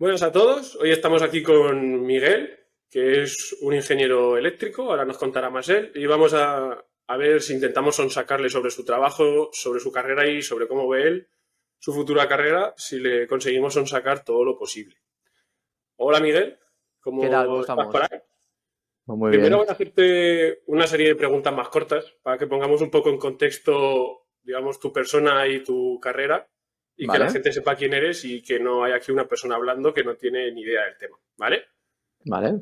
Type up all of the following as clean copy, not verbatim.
Buenas a todos, hoy estamos aquí con Miguel, que es un ingeniero eléctrico, ahora nos contará más él, y vamos a ver si intentamos sonsacarle sobre su trabajo, sobre su carrera y sobre cómo ve él su futura carrera, si le conseguimos sonsacar todo lo posible. Hola Miguel, ¿Qué tal? ¿Cómo ¿cómo estás por estamos? ahí? Pues muy Primero bien. voy a hacerte una serie de preguntas más cortas para que pongamos un poco en contexto, digamos, tu persona y tu carrera y que la Vale, gente sepa quién eres y que no hay aquí una persona hablando que no tiene ni idea del tema, ¿vale? vale.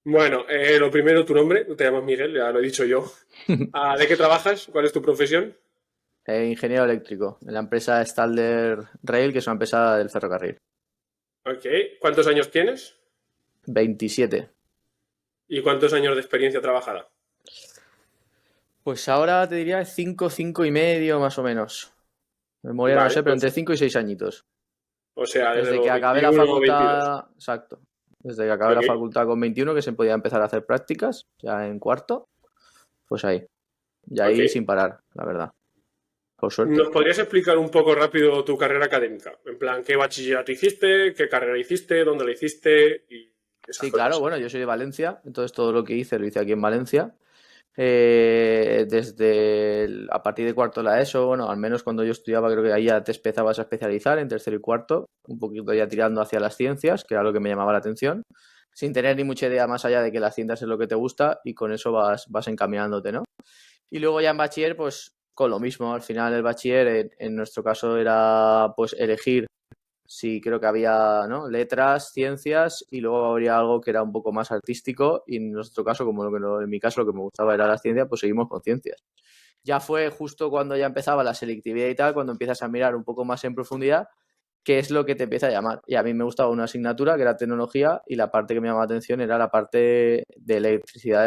Bueno, lo primero, tu nombre, tú te llamas Miguel, ya lo he dicho yo. ¿De qué trabajas? ¿Cuál es tu profesión? Ingeniero eléctrico en la empresa Stalder Rail, que es una empresa del ferrocarril. Ok. ¿Cuántos años tienes? 27. ¿Y cuántos años de experiencia trabajada? Pues ahora te diría 5, 5 y medio más o menos. Memoria no Vale, sé, pero entre 5 y 6 añitos. o sea, desde Desde que los acabé la 21 o 22. facultad, exacto. Desde que acabé la Ok. facultad con 21, que se podía empezar a hacer prácticas, ya en cuarto, pues ahí. Y Ok. ahí sin parar, la verdad. Por suerte. ¿Nos podrías explicar un poco rápido tu carrera académica? En plan, ¿qué bachillerato hiciste? ¿Qué carrera hiciste? ¿Dónde la hiciste? Y esas Sí, claro, cosas. bueno, yo soy de Valencia, entonces todo lo que hice lo hice aquí en Valencia. A partir de cuarto de la ESO, bueno, al menos cuando yo estudiaba, creo que ahí ya te empezabas a especializar en tercero y cuarto, un poquito ya tirando hacia las ciencias, que era lo que me llamaba la atención, sin tener ni mucha idea más allá de que las ciencias es lo que te gusta y con eso vas encaminándote, ¿no? Y luego ya en bachiller, pues con lo mismo, al final el bachiller en nuestro caso era pues elegir. Sí, creo que había, ¿no? Letras, ciencias y luego habría algo que era un poco más artístico y en nuestro caso, como en mi caso lo que me gustaba era la ciencia, pues seguimos con ciencias. Ya fue justo cuando ya empezaba la selectividad y tal, cuando empiezas a mirar un poco más en profundidad qué es lo que te empieza a llamar. Y a mí me gustaba una asignatura que era tecnología y la parte que me llamaba la atención era la parte de electricidad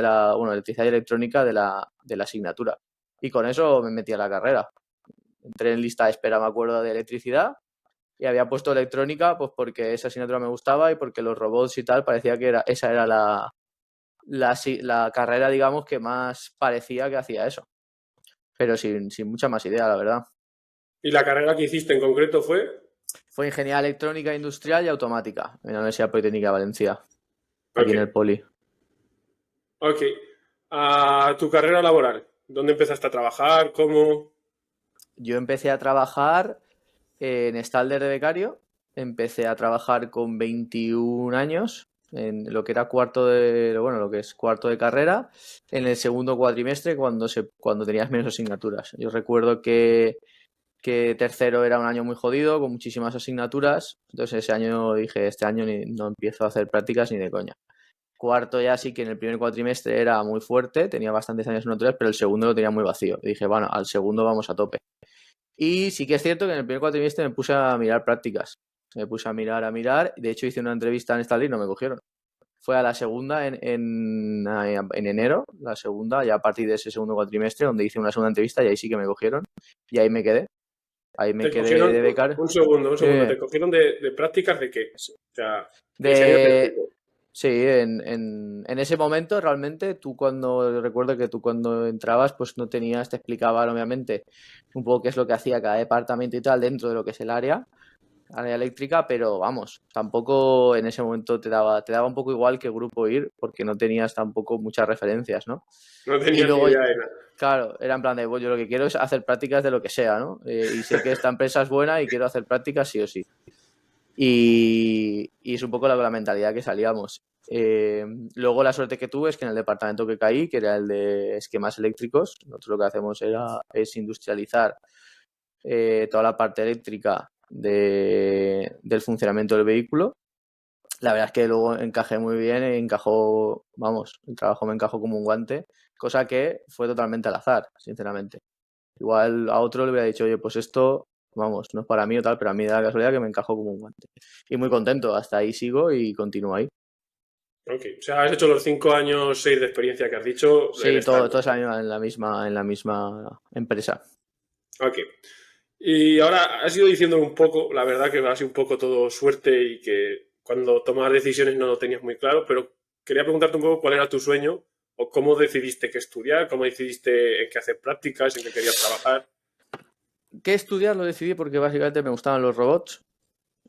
electricidad y electrónica de la asignatura. Y con eso me metí a la carrera. Entré en lista de espera, me acuerdo, de electricidad y había puesto electrónica pues porque esa asignatura me gustaba y porque los robots y tal parecía que esa era la carrera, digamos, que más parecía que hacía eso, pero sin mucha más idea, la verdad. ¿Y la carrera que hiciste en concreto fue? Fue ingeniería electrónica industrial y automática en la Universidad Politécnica de Valencia, aquí Ok. en el Poli. Ok. Tu carrera laboral. ¿Dónde empezaste a trabajar? ¿Cómo? Yo empecé a trabajar en Stalder de becario, empecé a trabajar con 21 años en lo que era lo que es cuarto de carrera, en el segundo cuatrimestre cuando tenías menos asignaturas. Yo recuerdo que tercero era un año muy jodido, con muchísimas asignaturas, entonces ese año dije, este año no empiezo a hacer prácticas ni de coña. Cuarto ya sí que en el primer cuatrimestre era muy fuerte, tenía bastantes años asignaturas, pero el segundo lo tenía muy vacío. Y dije, bueno, al segundo vamos a tope. Y sí que es cierto que en el primer cuatrimestre me puse a mirar prácticas. Me puse a mirar. De hecho, hice una entrevista en Stalin y no me cogieron. Fue a la segunda en enero, la segunda, ya a partir de ese segundo cuatrimestre, donde hice una segunda entrevista y ahí sí que me cogieron. Y ahí me quedé. Ahí me ¿Te quedé cogieron? de becario. Un segundo, un segundo. Eh, ¿Te cogieron de prácticas de qué? O sea, de ingeniero de, eléctrico. Sí, en ese momento realmente recuerdo que tú cuando entrabas pues no tenías, te explicaban obviamente un poco qué es lo que hacía cada departamento y tal dentro de lo que es el área eléctrica, pero vamos, tampoco en ese momento te daba un poco igual qué grupo ir porque no tenías tampoco muchas referencias, ¿no? No Y tenías ni luego, idea de nada. claro, era en plan de, "Pues yo lo que quiero es hacer prácticas de lo que sea, ¿no? Y sé que esta empresa es buena y quiero hacer prácticas sí o sí. Y es un poco la mentalidad que salíamos. Luego la suerte que tuve es que en el departamento que caí, que era el de esquemas eléctricos, nosotros lo que hacemos es industrializar toda la parte eléctrica del funcionamiento del vehículo. La verdad es que luego encajé muy bien, encajó, vamos, el trabajo me encajó como un guante, cosa que fue totalmente al azar, sinceramente. Igual a otro le hubiera dicho, oye, pues esto, vamos, no es para mí o tal, pero a mí da la casualidad que me encajó como un guante. Y muy contento, hasta ahí sigo y continúo ahí. Ok. O sea, has hecho los 5 años, 6 de experiencia que has dicho en Sí, todo Stanley. ese año en la misma empresa. Ok. Y ahora has ido diciendo un poco, la verdad que ha sido un poco todo suerte y que cuando tomabas decisiones no lo tenías muy claro, pero quería preguntarte un poco cuál era tu sueño o cómo decidiste qué estudiar, cómo decidiste en qué hacer prácticas, en qué querías trabajar. ¿Qué estudiar? Lo decidí porque básicamente me gustaban los robots.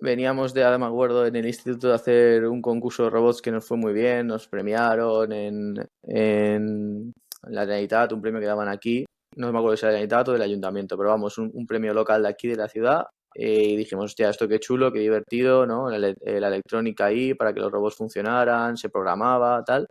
veníamos de, me acuerdo, en el instituto de hacer un concurso de robots que nos fue muy bien, nos premiaron en la Generalitat, un premio que daban aquí, no me acuerdo si era la Generalitat o del ayuntamiento, pero vamos, un premio local de aquí de la ciudad. Y dijimos, hostia, esto qué chulo, qué divertido, ¿no? La electrónica ahí para que los robots funcionaran, se programaba, tal.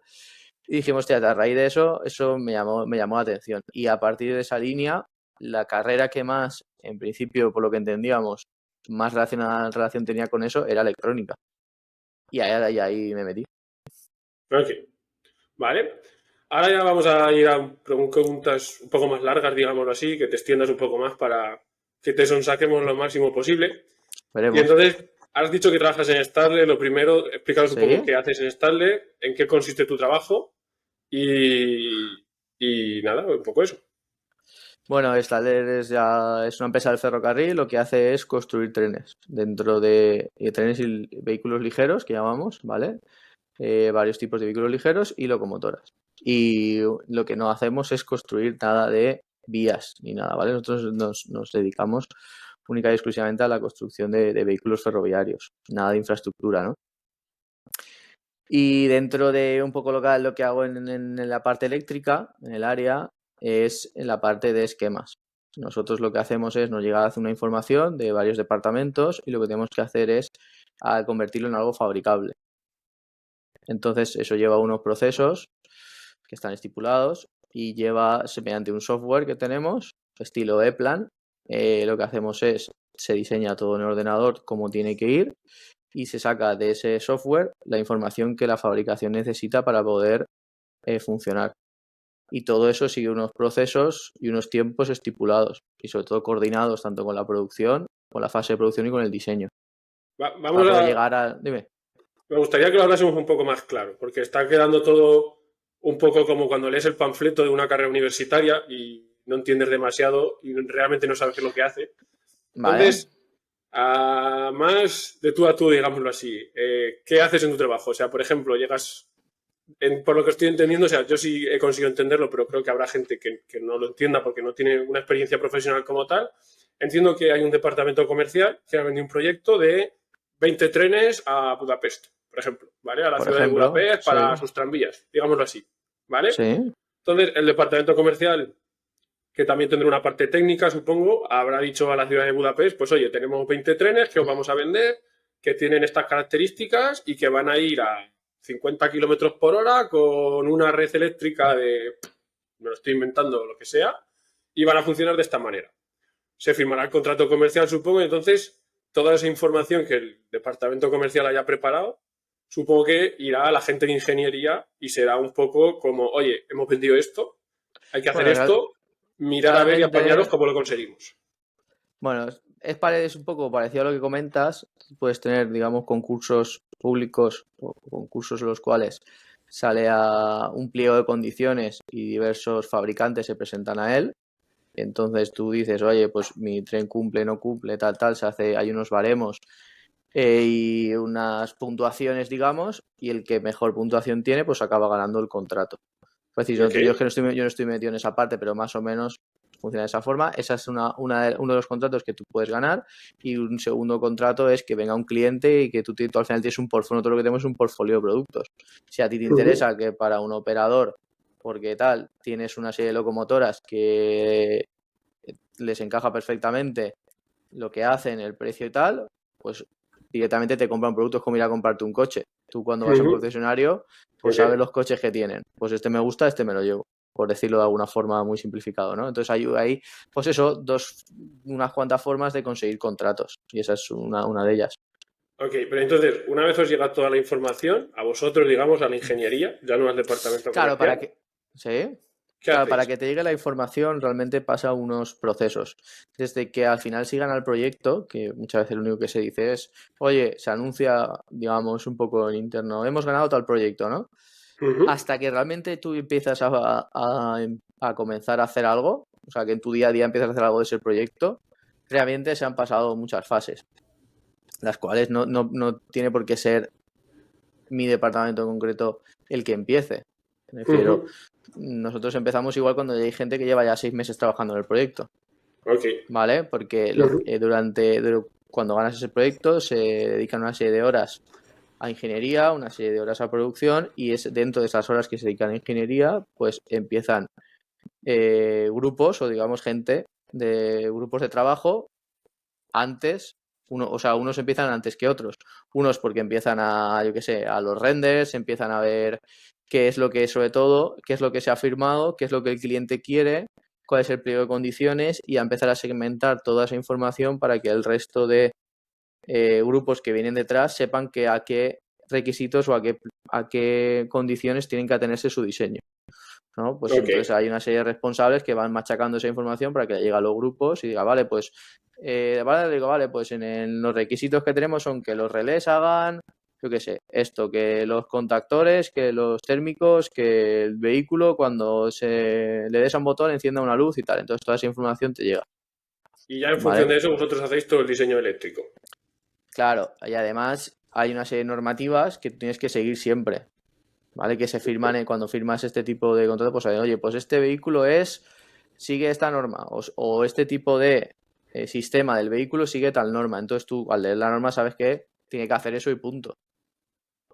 Y dijimos, hostia, a raíz de eso me llamó la atención. Y a partir de esa línea, la carrera que más, en principio, por lo que entendíamos, más relación tenía con eso era electrónica. Y ahí me metí. Ok, vale. Ahora ya vamos a ir a preguntas un poco más largas, digámoslo así, que te extiendas un poco más para que te sonsaquemos lo máximo posible. Y Veremos. entonces, has dicho que trabajas en Starle. Lo primero, explícanos un ¿Sí? poco qué haces en Starle, en qué consiste tu trabajo y nada, un poco eso. Bueno, Staller es una empresa del ferrocarril, lo que hace es construir trenes dentro de trenes y vehículos ligeros, que llamamos, ¿vale? Varios tipos de vehículos ligeros y locomotoras. Y lo que no hacemos es construir nada de vías ni nada, ¿vale? Nosotros nos dedicamos única y exclusivamente a la construcción de vehículos ferroviarios, nada de infraestructura, ¿no? Y dentro de un poco lo que hago en la parte eléctrica, en el área, es en la parte de esquemas. Nosotros lo que hacemos es, nos llega una información de varios departamentos y lo que tenemos que hacer es convertirlo en algo fabricable. Entonces eso lleva unos procesos que están estipulados y lleva mediante un software que tenemos, estilo E-Plan. Lo que hacemos es, se diseña todo en el ordenador como tiene que ir y se saca de ese software la información que la fabricación necesita para poder funcionar. Y todo eso sigue unos procesos y unos tiempos estipulados y sobre todo coordinados tanto con la producción, con la fase de producción y con el diseño. Vamos Para poder a, llegar a... Dime. Me gustaría que lo hablásemos un poco más claro, porque está quedando todo un poco como cuando lees el panfleto de una carrera universitaria y no entiendes demasiado y realmente no sabes qué es lo que hace. Vale. Entonces, más de tú a tú, digámoslo así, ¿qué haces en tu trabajo? O sea, por ejemplo, por lo que estoy entendiendo, o sea, yo sí he conseguido entenderlo, pero creo que habrá gente que no lo entienda porque no tiene una experiencia profesional como tal. Entiendo que hay un departamento comercial que ha vendido un proyecto de 20 trenes a Budapest, por ejemplo, ¿vale? A la Por ciudad de ejemplo, Budapest para sí. sus tranvías, digámoslo así, ¿vale? Sí. Entonces, el departamento comercial, que también tendrá una parte técnica, supongo, habrá dicho a la ciudad de Budapest, pues oye, tenemos 20 trenes que os vamos a vender, que tienen estas características y que van a ir a 50 kilómetros por hora con una red eléctrica me lo estoy inventando, lo que sea, y van a funcionar de esta manera. Se firmará el contrato comercial, supongo, y entonces toda esa información que el departamento comercial haya preparado, supongo que irá a la gente de ingeniería y será un poco como, oye, hemos vendido esto, hay que hacer Bueno, esto, mirar a ver y apañaros realmente, cómo lo conseguimos. bueno, es un poco parecido a lo que comentas. Puedes tener, digamos, concursos públicos o concursos en los cuales sale a un pliego de condiciones y diversos fabricantes se presentan a él. Entonces tú dices, oye, pues mi tren cumple, no cumple, tal, hay unos baremos y unas puntuaciones, digamos, y el que mejor puntuación tiene, pues acaba ganando el contrato. Es decir, Ok, yo es que yo no estoy metido en esa parte, pero más o menos funciona de esa forma. Esa es uno de los contratos que tú puedes ganar. Y un segundo contrato es que venga un cliente y que tú al final tienes un portfolio. Todo lo que tenemos es un portfolio de productos. Si a ti te interesa que para un operador, porque tal, tienes una serie de locomotoras que les encaja perfectamente lo que hacen, el precio y tal, pues directamente te compran productos como ir a comprarte un coche. Tú cuando vas a un concesionario, pues ok. sabes los coches que tienen. Pues este me gusta, este me lo llevo, por decirlo de alguna forma muy simplificado, ¿no? Entonces hay pues eso, unas cuantas formas de conseguir contratos y esa es una de ellas. Ok, pero entonces, una vez os llega toda la información, a vosotros, digamos, a la ingeniería, ya no al departamento Claro, comercial, ¿sí? ¿qué Claro, para hacéis? que te llegue la información realmente pasa unos procesos. Desde que al final sigan al proyecto, que muchas veces lo único que se dice es, oye, se anuncia, digamos, un poco en interno, hemos ganado tal proyecto, ¿no? Hasta que realmente tú empiezas a comenzar a hacer algo, o sea, que en tu día a día empiezas a hacer algo de ese proyecto, realmente se han pasado muchas fases, las cuales no tiene por qué ser mi departamento en concreto el que empiece. Me refiero, nosotros empezamos igual cuando hay gente que lleva ya 6 meses trabajando en el proyecto, Ok. ¿vale? Porque cuando ganas ese proyecto se dedican una serie de horas a ingeniería, una serie de horas a producción y es dentro de esas horas que se dedican a ingeniería, pues empiezan grupos o digamos gente de grupos de trabajo antes, o sea, unos empiezan antes que otros. Unos porque empiezan a, yo qué sé, a los renders, empiezan a ver qué es lo que, sobre todo, qué es lo que se ha firmado, qué es lo que el cliente quiere, cuál es el pliego de condiciones y a empezar a segmentar toda esa información para que el resto de grupos que vienen detrás sepan que a qué requisitos o a qué condiciones tienen que atenerse su diseño, ¿no? Pues Ok. entonces hay una serie de responsables que van machacando esa información para que llegue a los grupos y diga, vale, pues, vale, pues los requisitos que tenemos son que los relés hagan, yo qué sé, esto, que los contactores, que los térmicos, que el vehículo cuando se le des a un botón encienda una luz y tal. Entonces toda esa información te llega, Y ya en función ¿vale? de eso vosotros hacéis todo el diseño eléctrico. Claro, y además hay una serie de normativas que tú tienes que seguir siempre, ¿vale? Que se firman cuando firmas este tipo de contrato, pues oye, pues este vehículo sigue esta norma, o este tipo de sistema del vehículo sigue tal norma. Entonces tú, al leer la norma, sabes que tiene que hacer eso y punto,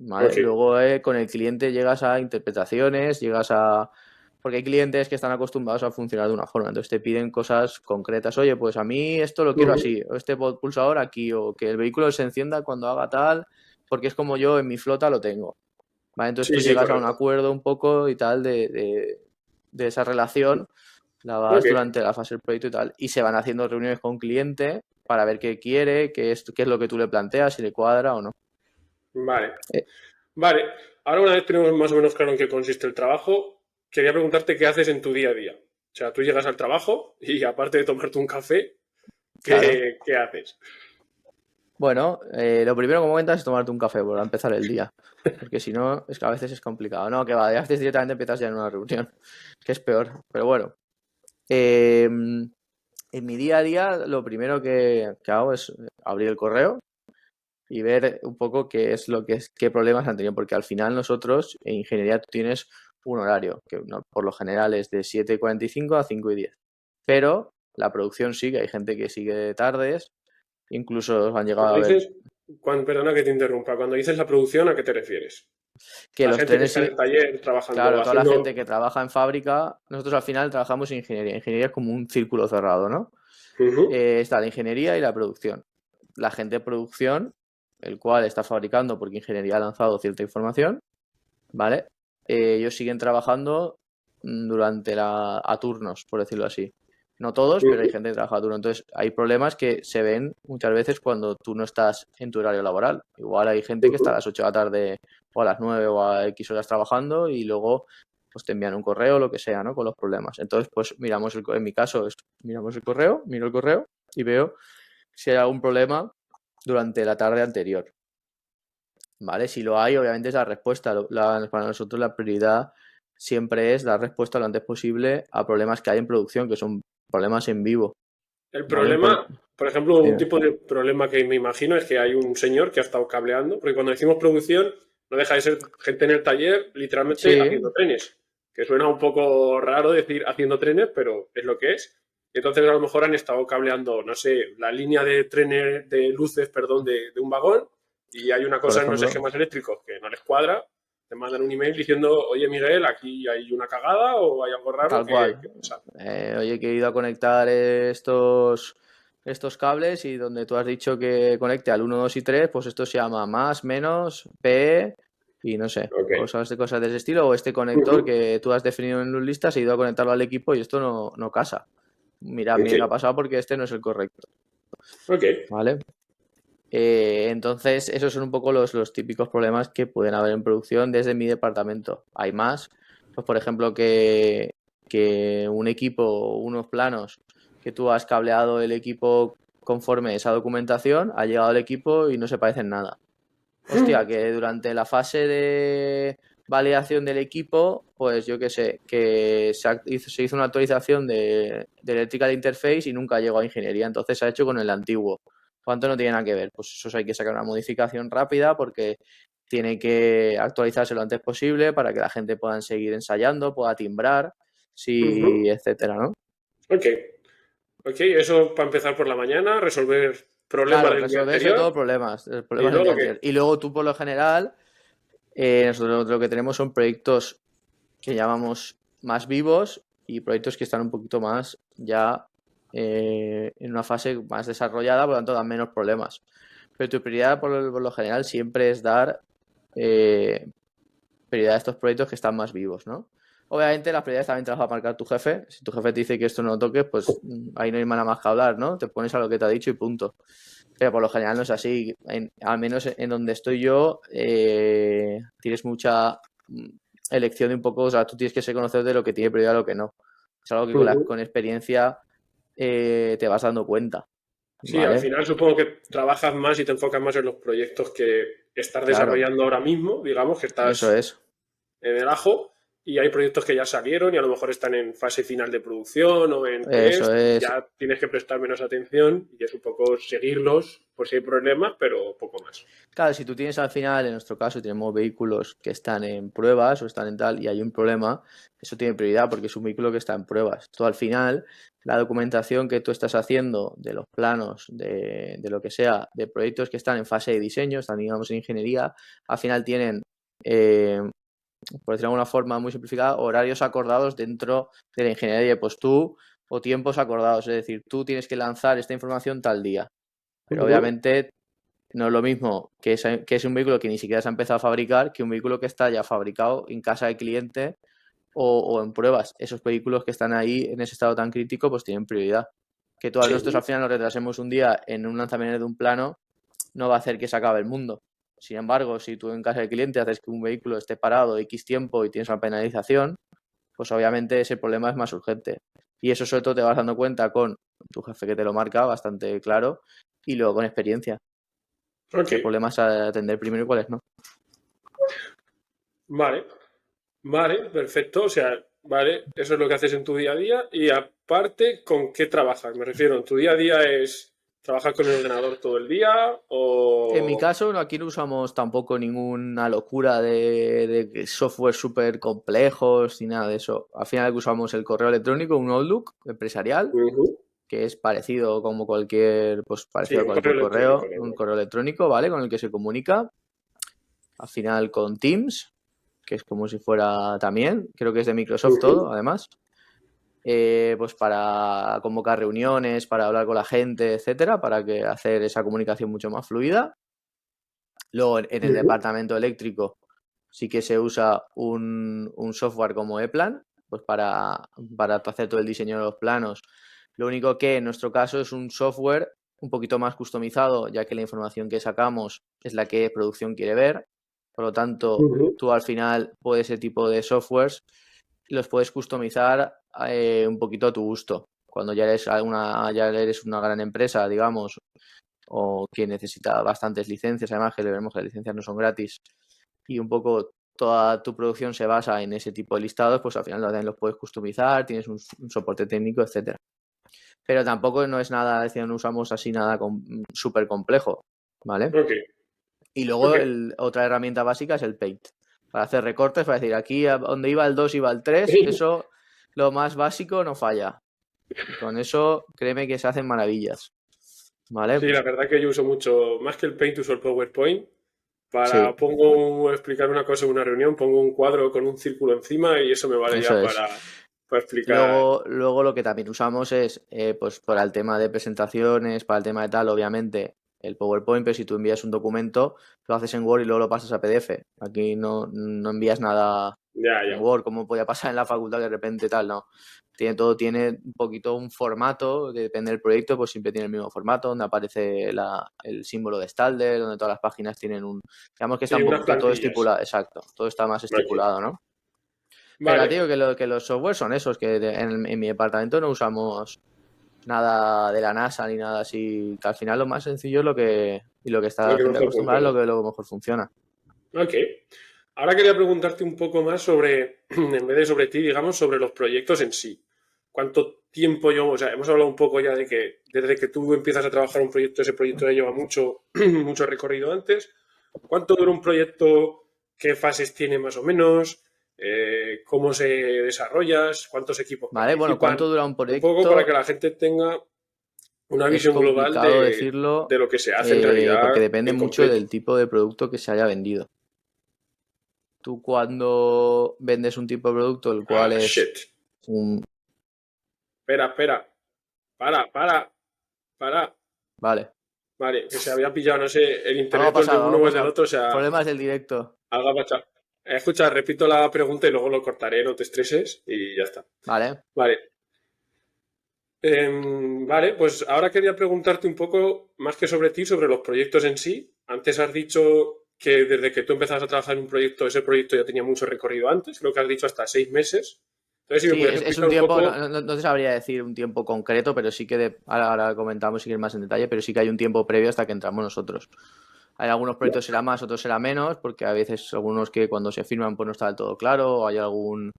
¿vale? Ok. Luego con el cliente llegas a interpretaciones, porque hay clientes que están acostumbrados a funcionar de una forma, entonces te piden cosas concretas. Oye, pues a mí esto lo quiero Ujú. así, o este pulsador aquí, o que el vehículo se encienda cuando haga tal, porque es como yo en mi flota lo tengo. ¿Vale? Entonces Sí, tú sí, llegas a un correcto. acuerdo un poco y tal de esa relación, la vas Ok. durante la fase del proyecto y tal, y se van haciendo reuniones con cliente para ver qué quiere, qué es lo que tú le planteas, si le cuadra o no. Vale. Eh, Vale. Ahora una vez tenemos más o menos claro en qué consiste el trabajo, quería preguntarte qué haces en tu día a día. O sea, tú llegas al trabajo y aparte de tomarte un café, claro. ¿qué haces? Bueno, lo primero que comentas es tomarte un café para empezar el día, porque si no, es que a veces es complicado. No, que va, ya haces directamente empiezas ya en una reunión, que es peor. Pero bueno, eh, en mi día a día lo primero que hago es abrir el correo y ver un poco qué es qué problemas han tenido, porque al final nosotros en ingeniería tú tienes un horario, que por lo general es de 7:45 a 5:10. Pero la producción sigue, hay gente que sigue tardes, incluso han llegado Cuando a ver dices, perdona que te interrumpa, cuando dices la producción, ¿a qué te refieres? que La los gente que trenes está en el siguen, taller trabajando, claro, toda la gente haciendo... que trabaja en fábrica, nosotros al final trabajamos en ingeniería. Ingeniería es como un círculo cerrado, ¿no? Ujú. Está la ingeniería y la producción. La gente de producción, el cual está fabricando porque ingeniería ha lanzado cierta información, ¿vale? Ellos siguen trabajando durante a turnos, por decirlo así. No todos, pero hay Ujú. gente que trabaja a turno. Entonces, hay problemas que se ven muchas veces cuando tú no estás en tu horario laboral. Igual hay gente que está a Ujú. las 8 de la tarde o a las 9 o a X horas trabajando y luego pues te envían un correo o lo que sea, ¿no? Con los problemas. Entonces, pues en mi caso, miramos el correo, miro el correo y veo si hay algún problema durante la tarde anterior. ¿Vale? Si lo hay, obviamente es la respuesta. Para nosotros la prioridad siempre es dar respuesta lo antes posible a problemas que hay en producción, que son problemas en vivo, El ¿vale? problema, por ejemplo, un Dime. tipo de problema que me imagino es que hay un señor que ha estado cableando, porque cuando decimos producción, no deja de ser gente en el taller literalmente Sí, haciendo trenes, que suena un poco raro decir haciendo trenes, pero es lo que es. Entonces a lo mejor han estado cableando, no sé, la línea de trenes, de luces, perdón, de un vagón, y hay una por cosa en los ejemplo, esquemas eléctricos que no les cuadra, te mandan un email diciendo, oye Miguel, aquí hay una cagada o hay algo raro, tal ¿qué, cual. qué pasa? Oye, que he ido a conectar estos cables y donde tú has dicho que conecte al 1, 2 y 3, pues esto se llama más, menos, P y no sé, Ok. cosas de ese estilo, o este conector Ujú. que tú has definido en luz lista, he ido a conectarlo al equipo y esto no casa. Mira, Ok. miren qué ha pasado porque este no es el correcto, Ok. ¿vale? Entonces, esos son un poco los típicos problemas que pueden haber en producción desde mi departamento. Hay más, pues por ejemplo, que un equipo, unos planos, que tú has cableado el equipo conforme esa documentación, ha llegado el equipo y no se parecen nada. Hostia, que durante la fase de validación del equipo, pues yo qué sé, que se hizo una actualización de Electrical Interface y nunca llegó a ingeniería, entonces se ha hecho con el antiguo. ¿Cuánto no tiene nada que ver? Pues eso hay que sacar una modificación rápida porque tiene que actualizarse lo antes posible para que la gente pueda seguir ensayando, pueda timbrar, sí, Ujú. etcétera, ¿no? Ok, ok, eso para empezar por la mañana, resolver. problemas Claro, del día resolver sobre todo anterior problemas, y problemas del día luego que, anterior. Y luego tú, por lo general, nosotros lo que tenemos son proyectos que llamamos más vivos y proyectos que están un poquito más ya en una fase más desarrollada, por lo tanto dan menos problemas. Pero tu prioridad por lo general siempre es dar prioridad a estos proyectos que están más vivos, ¿no? Obviamente las prioridades también te las va a marcar tu jefe. Si tu jefe te dice que esto no lo toques, pues ahí no hay nada más que hablar, ¿no? Te pones a lo que te ha dicho y punto. Pero por lo general no es así. Al menos en donde estoy yo, tienes mucha elección de un poco, o sea, tú tienes que ser conocedor de lo que tiene prioridad y lo que no. Es algo que ujú. con experiencia te vas dando cuenta, Sí, al ¿vale? final supongo que trabajas más y te enfocas más en los proyectos que estás Claro, desarrollando ahora mismo, digamos que eso estás es. en el ajo y hay proyectos que ya salieron y a lo mejor están en fase final de producción o en Eso test y es. ya tienes que prestar menos atención y es un poco seguirlos por si hay problemas, pero poco más. Claro, si tú tienes al final, en nuestro caso, tenemos vehículos que están en pruebas o están en tal y hay un problema, eso tiene prioridad porque es un vehículo que está en pruebas. Tú al final, la documentación que tú estás haciendo de los planos, de lo que sea, de proyectos que están en fase de diseño, están, digamos, en ingeniería, al final tienen, eh, por decirlo de alguna forma muy simplificada, horarios acordados dentro de la ingeniería. Pues tú, o tiempos acordados, es decir, tú tienes que lanzar esta información tal día. Pero Ujú. obviamente no es lo mismo que es un vehículo que ni siquiera se ha empezado a fabricar que un vehículo que está ya fabricado en casa del cliente o en pruebas. Esos vehículos que están ahí en ese estado tan crítico pues tienen prioridad. Que todos nosotros Sí, al final nos retrasemos un día en un lanzamiento de un plano no va a hacer que se acabe el mundo. Sin embargo, si tú en casa del cliente haces que un vehículo esté parado X tiempo y tienes una penalización, pues obviamente ese problema es más urgente. Y eso sobre todo te vas dando cuenta con tu jefe que te lo marca bastante claro y luego con experiencia ok, qué problemas a atender primero y cuáles no. vale, vale, perfecto, o sea, vale, eso es lo que haces en tu día a día y aparte, ¿con qué trabajas? Me refiero, ¿en tu día a día es trabajar con el ordenador todo el día En mi o...? caso, aquí no usamos tampoco ninguna locura de software súper complejos ni nada de eso. Al final usamos el correo electrónico, un Outlook empresarial, Ujú. que es parecido como cualquier, pues Sí, parecido a un correo cualquier electrónico, correo, un normal. correo electrónico, ¿vale? Con el que se comunica. Al final con Teams, que es como si fuera también, creo que es de Microsoft Ujú, todo, además. Pues para convocar reuniones, para hablar con la gente, etcétera, para que hacer esa comunicación mucho más fluida. Luego en el ujú, departamento eléctrico sí que se usa un software como ePlan, pues para hacer todo el diseño de los planos. Lo único que en nuestro caso es un software un poquito más customizado, ya que la información que sacamos es la que producción quiere ver. Por lo tanto, ujú. tú al final puedes ese tipo de softwares los puedes customizar un poquito a tu gusto. Cuando ya eres una gran empresa, digamos, o que necesita bastantes licencias, además que vemos que las licencias no son gratis y un poco toda tu producción se basa en ese tipo de listados, pues al final también los puedes customizar, tienes un soporte técnico, etcétera. Pero tampoco no es nada, es decir, no usamos así nada súper complejo, ¿vale? Ok, Y ok. luego otra herramienta básica es el Paint. Para hacer recortes, para decir aquí donde iba el 2 iba el 3 eso lo más básico no falla. Y con eso créeme que se hacen maravillas, ¿vale? Sí, la verdad que yo uso mucho, más que el Paint, uso el PowerPoint. Sí, Explicar una cosa en una reunión, pongo un cuadro con un círculo encima y eso me vale eso ya es. para explicar. Luego lo que también usamos es, pues para el tema de presentaciones, para el tema de tal, obviamente, el PowerPoint, pero si tú envías un documento, lo haces en Word y luego lo pasas a PDF. Aquí no envías nada Ya, en ya. Word, como podía pasar en la facultad que de repente tal, no. Tiene un poquito un formato, que depende del proyecto, pues siempre tiene el mismo formato, donde aparece el símbolo de Stalder, donde todas las páginas tienen digamos que está Sí, un unas poquito todo plantillas. estipulado, exacto, todo está más Ok. estipulado, ¿no? Pero ya te Vale, digo que los software son esos, que en mi departamento no usamos nada de la NASA ni nada así, que al final lo más sencillo es lo que está lo la que gente mejor acostumbrada, es funciona. lo que mejor funciona. Ok. Ahora quería preguntarte un poco más sobre, en vez de sobre ti, digamos, sobre los proyectos en sí. ¿Cuánto tiempo llevo? O sea, hemos hablado un poco ya de que desde que tú empiezas a trabajar un proyecto, ese proyecto ya lleva mucho, mucho recorrido antes. ¿Cuánto dura un proyecto? ¿Qué fases tiene más o menos? ¿Cómo se desarrolla? ¿Cuántos equipos ¿Vale? Bueno, ¿cuánto participan? dura un Un poco para que proyecto? la gente tenga una Es visión global complicado decirlo de lo que se hace en realidad porque depende en mucho completo. del tipo de producto que se haya vendido. Tú cuando vendes un tipo de producto el cual Ah, es shit. un... Espera. Para. Vale. Vale, que se había pillado, no sé, el Algo ha internet o el de pasado, uno algo ha o el del pasado. otro, o sea, Problemas del directo. algo ha pasado. Escucha, repito la pregunta y luego lo cortaré, no te estreses y ya está. Vale. Vale. Vale, pues ahora quería preguntarte un poco más que sobre ti, sobre los proyectos en sí. Antes has dicho que desde que tú empezabas a trabajar en un proyecto, ese proyecto ya tenía mucho recorrido antes, creo que has dicho hasta 6 meses. Entonces, si me Sí, pudieras es explicar un un tiempo, poco. no te sabría decir un tiempo concreto, pero sí que ahora comentamos si quieres más en detalle, pero sí que hay un tiempo previo hasta que entramos nosotros. Hay algunos proyectos será más, otros será menos, porque a veces algunos que cuando se firman pues no está del todo claro, o hay algún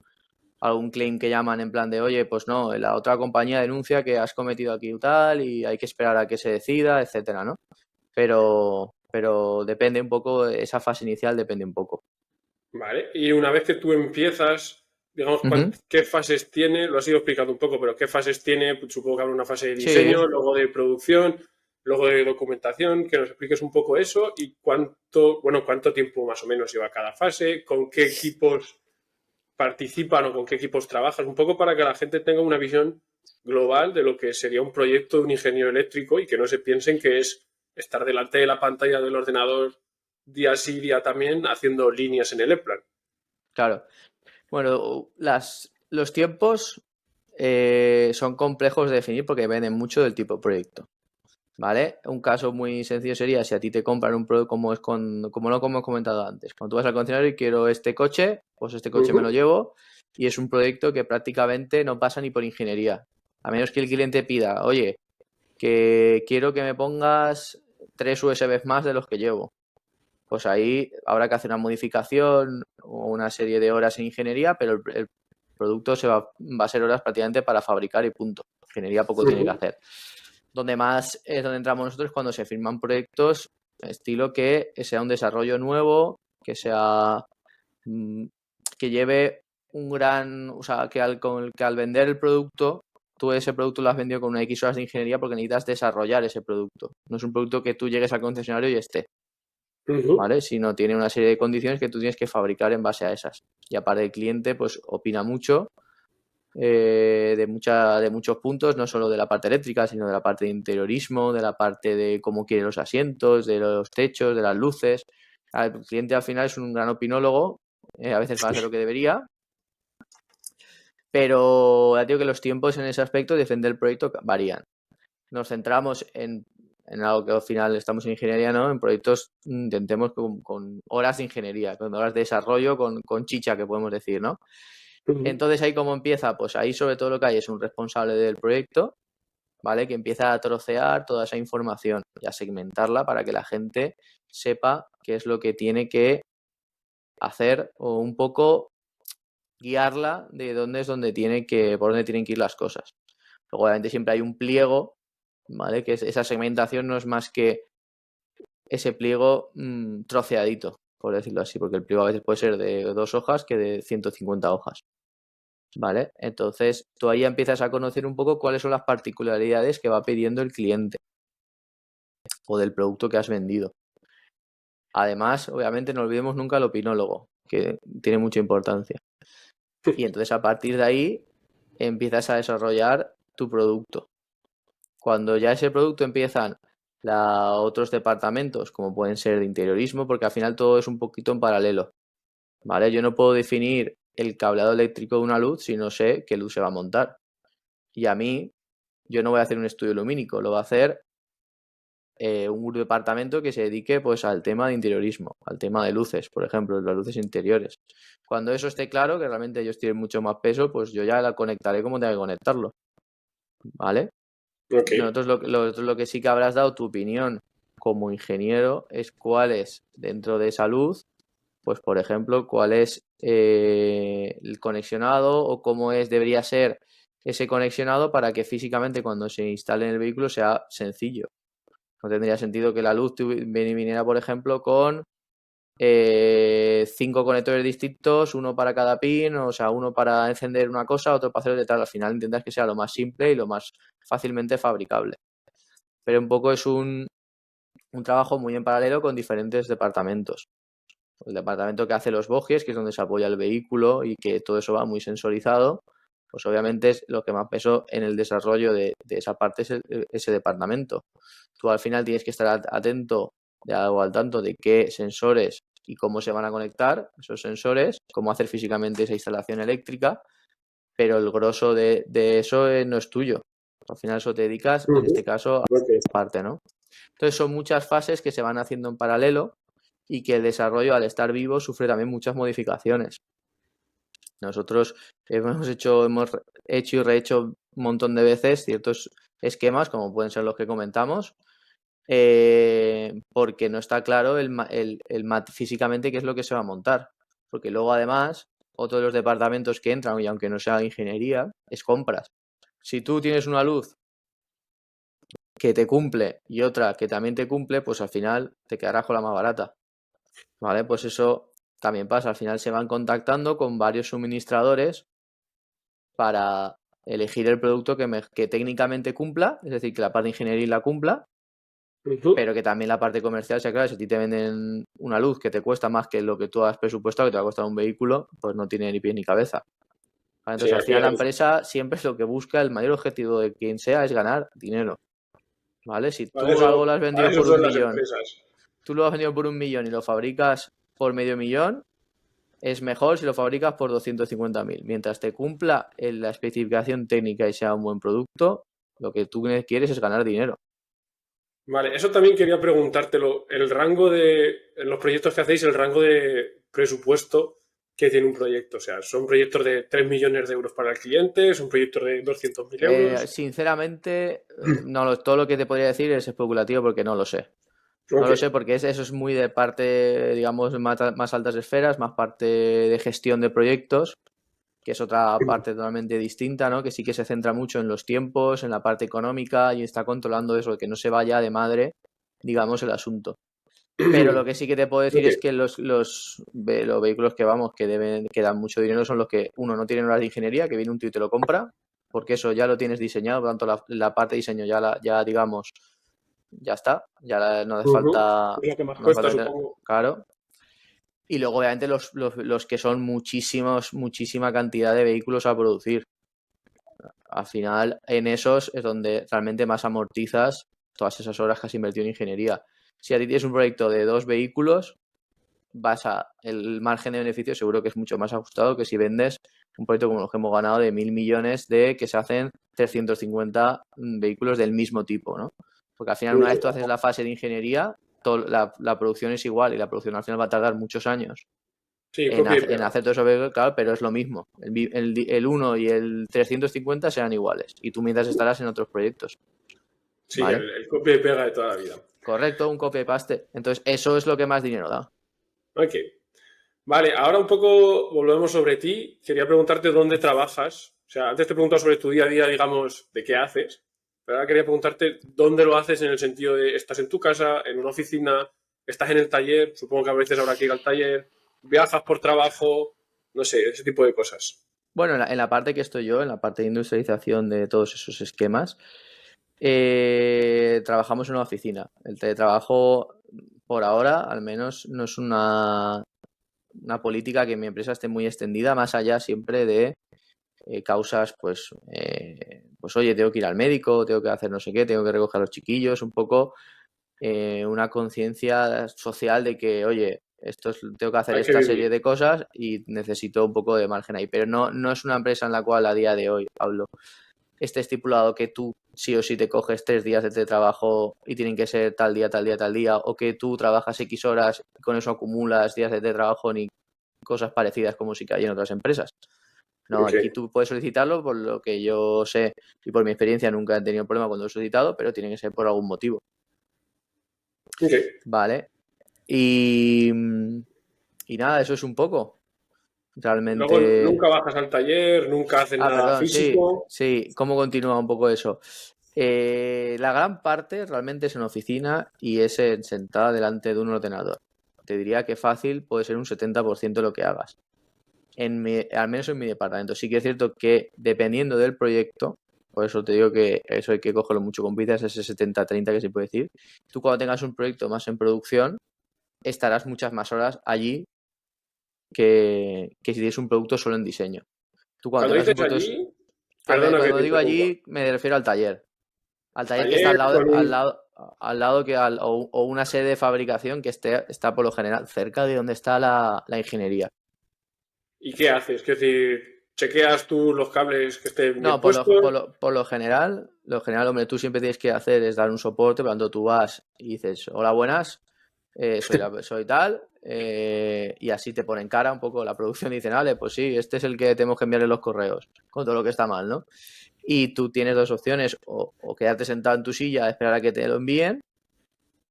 claim que llaman en plan de, oye, pues no, la otra compañía denuncia que has cometido aquí tal y hay que esperar a que se decida, etcétera, ¿no? Pero depende un poco, esa fase inicial depende un poco. Vale, y una vez que tú empiezas, digamos, Ujú. ¿qué fases tiene? Lo has ido explicando un poco, pero ¿qué fases tiene? Pues supongo que habrá una fase de Sí, diseño, luego de producción, luego de documentación, que nos expliques un poco eso y cuánto tiempo más o menos lleva cada fase, con qué equipos participan o con qué equipos trabajas, un poco para que la gente tenga una visión global de lo que sería un proyecto de un ingeniero eléctrico y que no se piensen que es estar delante de la pantalla del ordenador día sí, día también, haciendo líneas en el E-Plan. claro. Bueno, los tiempos son complejos de definir porque dependen mucho del tipo de proyecto. ¿Vale? Un caso muy sencillo sería si a ti te compran un producto como lo que hemos comentado antes. Cuando tú vas al concesionario y quiero este coche, pues este coche me lo llevo y es un proyecto que prácticamente no pasa ni por ingeniería. A menos que el cliente pida, oye, que quiero que me pongas 3 USBs más de los que llevo. Pues ahí habrá que hacer una modificación o una serie de horas en ingeniería, pero el producto va a ser horas prácticamente para fabricar y punto. Ingeniería poco tiene que hacer. Donde más es donde entramos nosotros cuando se firman proyectos estilo que sea un desarrollo nuevo, que sea que lleve un gran, o sea, que al vender el producto, tú ese producto lo has vendido con una X horas de ingeniería porque necesitas desarrollar ese producto. No es un producto que tú llegues al concesionario y esté, ¿vale? Sino tiene una serie de condiciones que tú tienes que fabricar en base a esas. Y aparte el cliente, pues opina mucho de muchos puntos, no solo de la parte eléctrica, sino de la parte de interiorismo, de la parte de cómo quiere los asientos, de los techos, de las luces. El cliente al final es un gran opinólogo, a veces más de lo que debería, pero ya digo que los tiempos en ese aspecto de defender el proyecto varían. Nos centramos en algo que al final estamos en ingeniería, ¿no? En proyectos intentemos con horas de ingeniería, con horas de desarrollo, con chicha, que podemos decir, ¿no? Entonces ahí cómo empieza, pues ahí sobre todo lo que hay es un responsable del proyecto, ¿vale? Que empieza a trocear toda esa información y a segmentarla para que la gente sepa qué es lo que tiene que hacer o un poco guiarla de dónde es por dónde tienen que ir las cosas. Luego obviamente siempre hay un pliego, ¿vale? Que esa segmentación no es más que ese pliego troceadito, por decirlo así, porque el pliego a veces puede ser de 2 hojas que de 150 hojas. ¿Vale? Entonces, tú ahí empiezas a conocer un poco cuáles son las particularidades que va pidiendo el cliente o del producto que has vendido. Además, obviamente, no olvidemos nunca el opinólogo, que tiene mucha importancia. Y entonces, a partir de ahí, empiezas a desarrollar tu producto. Cuando ya ese producto empiezan otros departamentos, como pueden ser de interiorismo, porque al final todo es un poquito en paralelo. ¿Vale? Yo no puedo definir el cableado eléctrico de una luz si no sé qué luz se va a montar. Y a mí, yo no voy a hacer un estudio lumínico, lo va a hacer un departamento que se dedique pues al tema de interiorismo, al tema de luces, por ejemplo, las luces interiores. Cuando eso esté claro, que realmente ellos tienen mucho más peso, pues yo ya la conectaré como tenga que conectarlo, ¿vale? Ok. Nosotros lo que sí que habrás dado tu opinión como ingeniero es cuál es dentro de esa luz, pues por ejemplo, cuál es el conexionado o cómo debería ser ese conexionado para que físicamente cuando se instale en el vehículo sea sencillo. No tendría sentido que la luz viniera, por ejemplo, con 5 conectores distintos, uno para cada pin, o sea, uno para encender una cosa, otro para hacer de tal. Al final intentas que sea lo más simple y lo más fácilmente fabricable. pero un poco es un trabajo muy en paralelo con diferentes departamentos. El departamento que hace los bogies, que es donde se apoya el vehículo y que todo eso va muy sensorizado, pues obviamente es lo que más peso en el desarrollo de esa parte es ese departamento. Tú al final tienes que estar atento o al tanto de qué sensores y cómo se van a conectar esos sensores, cómo hacer físicamente esa instalación eléctrica, pero el grosso de eso no es tuyo. Al final eso te dedicas, en este caso, a Ok. parte, ¿no? Entonces son muchas fases que se van haciendo en paralelo y que el desarrollo, al estar vivo, sufre también muchas modificaciones. Nosotros hemos hecho y rehecho un montón de veces ciertos esquemas, como pueden ser los que comentamos, porque no está claro físicamente qué es lo que se va a montar. Porque luego, además, otro de los departamentos que entran, y aunque no sea ingeniería, es compras. Si tú tienes una luz que te cumple y otra que también te cumple, pues al final te quedarás con la más barata. ¿Vale? Pues eso también pasa. Al final se van contactando con varios suministradores para elegir el producto que técnicamente cumpla, es decir, que la parte de ingeniería la cumpla, pero que también la parte comercial sea clara. Si a ti te venden una luz que te cuesta más que lo que tú has presupuestado, que te va a costar un vehículo, pues no tiene ni pie ni cabeza. ¿Vale? Sí, Entonces, al al final la final. empresa siempre es lo que busca, el mayor objetivo de quien sea es ganar dinero. ¿Vale? Si Para tú algo lo has para vendido eso por un son las millón, empresas. tú lo has vendido por 1 millón y lo fabricas por medio millón, es mejor si lo fabricas por 250.000. Mientras te cumpla la especificación técnica y sea un buen producto, lo que tú quieres es ganar dinero. Vale, eso también quería preguntártelo. El rango en los proyectos que hacéis, el rango de presupuesto que tiene un proyecto. O sea, ¿son proyectos de 3 millones de euros para el cliente? ¿Son proyectos de 200.000 euros? Sinceramente, todo lo que te podría decir es especulativo porque no lo sé. No Ok. lo sé porque eso es muy de parte, digamos, más altas esferas, más parte de gestión de proyectos, que es otra parte totalmente distinta, ¿no? Que sí que se centra mucho en los tiempos, en la parte económica y está controlando eso, que no se vaya de madre, digamos, el asunto. Pero lo que sí que te puedo decir Ok. es que los vehículos que dan mucho dinero son los que, uno, no tienen horas de ingeniería, que viene un tío y te lo compra, porque eso ya lo tienes diseñado, por lo tanto la parte de diseño ya digamos, ya está, no hace Ujú. falta, Es lo que más no hace cuesta, falta meter, supongo. claro. Y luego, obviamente, los que son muchísima cantidad de vehículos a producir. Al final, en esos es donde realmente más amortizas todas esas horas que has invertido en ingeniería. Si a ti tienes un proyecto de 2 vehículos, el margen de beneficio seguro que es mucho más ajustado que si vendes un proyecto como los que hemos ganado de 1.000 millones de que se hacen 350 vehículos del mismo tipo, ¿no? Porque al final, una vez tú haces la fase de ingeniería, la producción es igual y la producción al final va a tardar muchos años Sí, copia y en pega. hacer todo eso, claro, pero es lo mismo. El 1 y el 350 serán iguales y tú mientras estarás en otros proyectos, Sí, ¿vale? el copia y pega de toda la vida. Correcto, un copy paste. Entonces, eso es lo que más dinero da. Ok. Vale, ahora un poco volvemos sobre ti. Quería preguntarte dónde trabajas. O sea, antes te he preguntado sobre tu día a día, digamos, de qué haces. Pero ahora quería preguntarte dónde lo haces en el sentido de, ¿estás en tu casa, en una oficina, estás en el taller? Supongo que a veces habrá que ir al taller. ¿Viajas por trabajo? No sé, ese tipo de cosas. Bueno, en la parte que estoy yo, en la parte de industrialización de todos esos esquemas, trabajamos en una oficina. El teletrabajo, por ahora, al menos, no es una política que en mi empresa esté muy extendida, más allá siempre de causas, pues oye, tengo que ir al médico, tengo que hacer no sé qué, tengo que recoger a los chiquillos, un poco una conciencia social de que, oye, tengo que hacer Hay que esta serie vivir. de cosas y necesito un poco de margen ahí. Pero no es una empresa en la cual a día de hoy, Pablo, esté estipulado que tú sí o sí te coges 3 días de teletrabajo y tienen que ser tal día, tal día, tal día, o que tú trabajas X horas y con eso acumulas días de teletrabajo ni cosas parecidas como sí que hay en otras empresas. No, Ok, aquí tú puedes solicitarlo, por lo que yo sé y por mi experiencia nunca he tenido problema cuando lo he solicitado, pero tiene que ser por algún motivo. ok. Vale. Y, y nada, eso es un poco. Luego Realmente. nunca bajas al taller, nunca haces Ah, nada perdón, sí, físico. sí. ¿Cómo continúa un poco eso? La gran parte realmente es en oficina y es sentada delante de un ordenador. Te diría que fácil puede ser un 70% de lo que hagas. Al menos en mi departamento. Sí que es cierto que dependiendo del proyecto, Por eso te digo que eso hay que cogerlo mucho con pinzas, ese 70-30 que se puede decir. Tú cuando tengas un proyecto más en producción, estarás muchas más horas allí que si tienes un producto solo en diseño. Tú cuando Cuando tengas un dices producto... allí, A ver, perdona que cuando te digo interrumpa. allí, me refiero al taller. Al taller que está Taller con un... al lado o una sede de fabricación que está por lo general cerca de donde está la ingeniería. ¿Y qué haces? Es decir, ¿chequeas tú los cables que estén bien No, puestos? por lo general, hombre, tú siempre tienes que hacer es dar un soporte, por lo tanto tú vas y dices, hola, buenas, soy tal, y así te ponen cara un poco la producción y dicen, vale, pues sí, este es el que tenemos que enviarle los correos, con todo lo que está mal, ¿no? Y tú tienes dos opciones, o quedarte sentado en tu silla a esperar a que te lo envíen,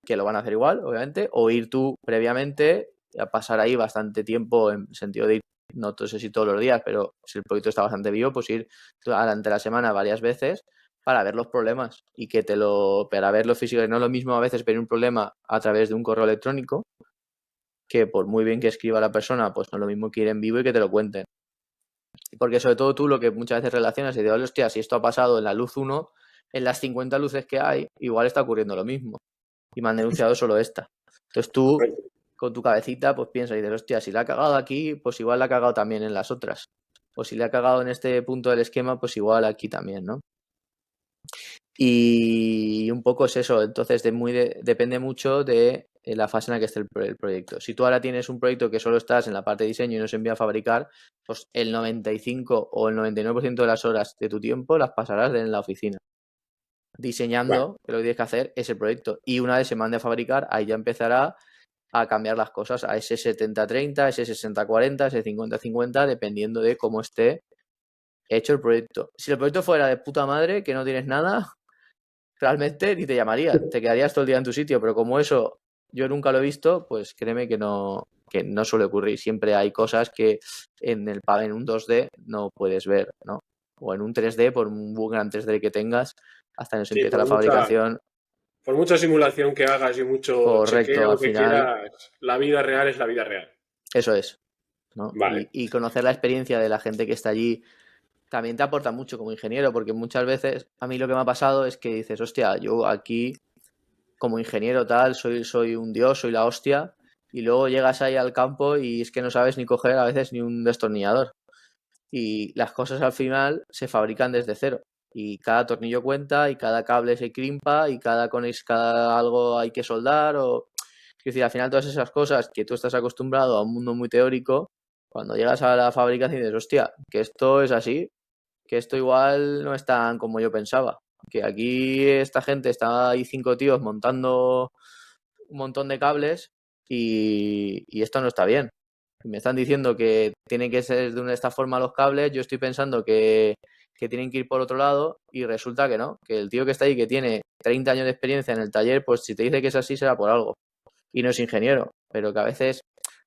que lo van a hacer igual, obviamente, o ir tú previamente a pasar ahí bastante tiempo en sentido de ir, no sé si todos los días, pero si el proyecto está bastante vivo, pues ir durante la semana varias veces para ver los problemas y para verlo físico. No es lo mismo a veces ver un problema a través de un correo electrónico, que por muy bien que escriba la persona, pues no es lo mismo que ir en vivo y que te lo cuenten. Porque sobre todo tú lo que muchas veces relacionas y dices, hostia, si esto ha pasado en la luz 1, en las 50 luces que hay, igual está ocurriendo lo mismo. Y me han denunciado solo esta. Entonces tú, con tu cabecita, pues piensas y dices, hostia, si la ha cagado aquí, pues igual la ha cagado también en las otras. O si le ha cagado en este punto del esquema, pues igual aquí también, ¿no? Y un poco es eso. Entonces depende mucho de la fase en la que esté el proyecto. Si tú ahora tienes un proyecto que solo estás en la parte de diseño y no se envía a fabricar, pues el 95 o el 99% de las horas de tu tiempo las pasarás en la oficina Vale. diseñando, que lo que tienes que hacer es el proyecto. Y una vez se mande a fabricar, ahí ya empezará a cambiar las cosas a ese 70-30, ese 60-40, ese 50-50, dependiendo de cómo esté hecho el proyecto. Si el proyecto fuera de puta madre, que no tienes nada, realmente ni te llamaría, te quedarías todo el día en tu sitio, pero como eso yo nunca lo he visto, pues créeme que no suele ocurrir. Siempre hay cosas que en un 2D no puedes ver, ¿no? O en un 3D, por un gran 3D que tengas, hasta que se Sí, empieza la fabricación. por mucha simulación que hagas y mucho Correcto, al chequeo que final quieras, la vida real es la vida real. eso es, ¿no? Vale. Y conocer la experiencia de la gente que está allí también te aporta mucho como ingeniero, porque muchas veces a mí lo que me ha pasado es que dices, hostia, yo aquí como ingeniero tal, soy un dios, soy la hostia, y luego llegas ahí al campo y es que no sabes ni coger a veces ni un destornillador. Y las cosas al final se fabrican desde cero. Y cada tornillo cuenta, y cada cable se crimpa, y cada algo hay que soldar, o... Es decir, al final todas esas cosas que tú estás acostumbrado a un mundo muy teórico, cuando llegas a la fabricación dices, hostia, que esto es así, que esto igual no es tan como yo pensaba. Que aquí esta gente está ahí 5 tíos montando un montón de cables y esto no está bien. Me están diciendo que tienen que ser de esta forma los cables, yo estoy pensando que tienen que ir por otro lado y resulta que no, que el tío que está ahí que tiene 30 años de experiencia en el taller, pues si te dice que es así será por algo y no es ingeniero, pero que a veces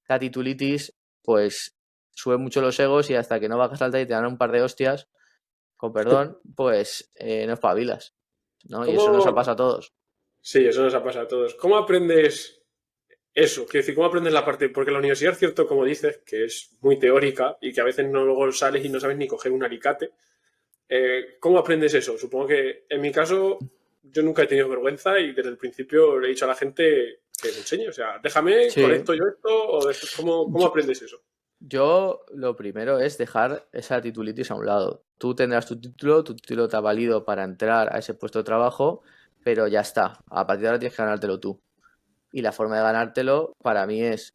la titulitis pues sube mucho los egos y hasta que no bajas al taller y te dan un par de hostias, con perdón, pues no espabilas, ¿no? Y eso nos ha ¿Cómo? pasado a todos. Sí, eso nos ha pasado a todos. ¿Cómo aprendes eso? Quiero decir, ¿cómo aprendes la parte? Porque la universidad es cierto, como dices, que es muy teórica y que a veces no luego sales y no sabes ni coger un alicate. ¿Cómo aprendes eso? Supongo que en mi caso yo nunca he tenido vergüenza y desde el principio le he dicho a la gente que me enseñe. O sea, déjame, Sí, conecto yo esto o después, ¿cómo yo, aprendes eso? yo lo primero es dejar esa titulitis a un lado. Tú tendrás tu título te ha valido para entrar a ese puesto de trabajo, pero ya está. A partir de ahora tienes que ganártelo tú. Y la forma de ganártelo para mí es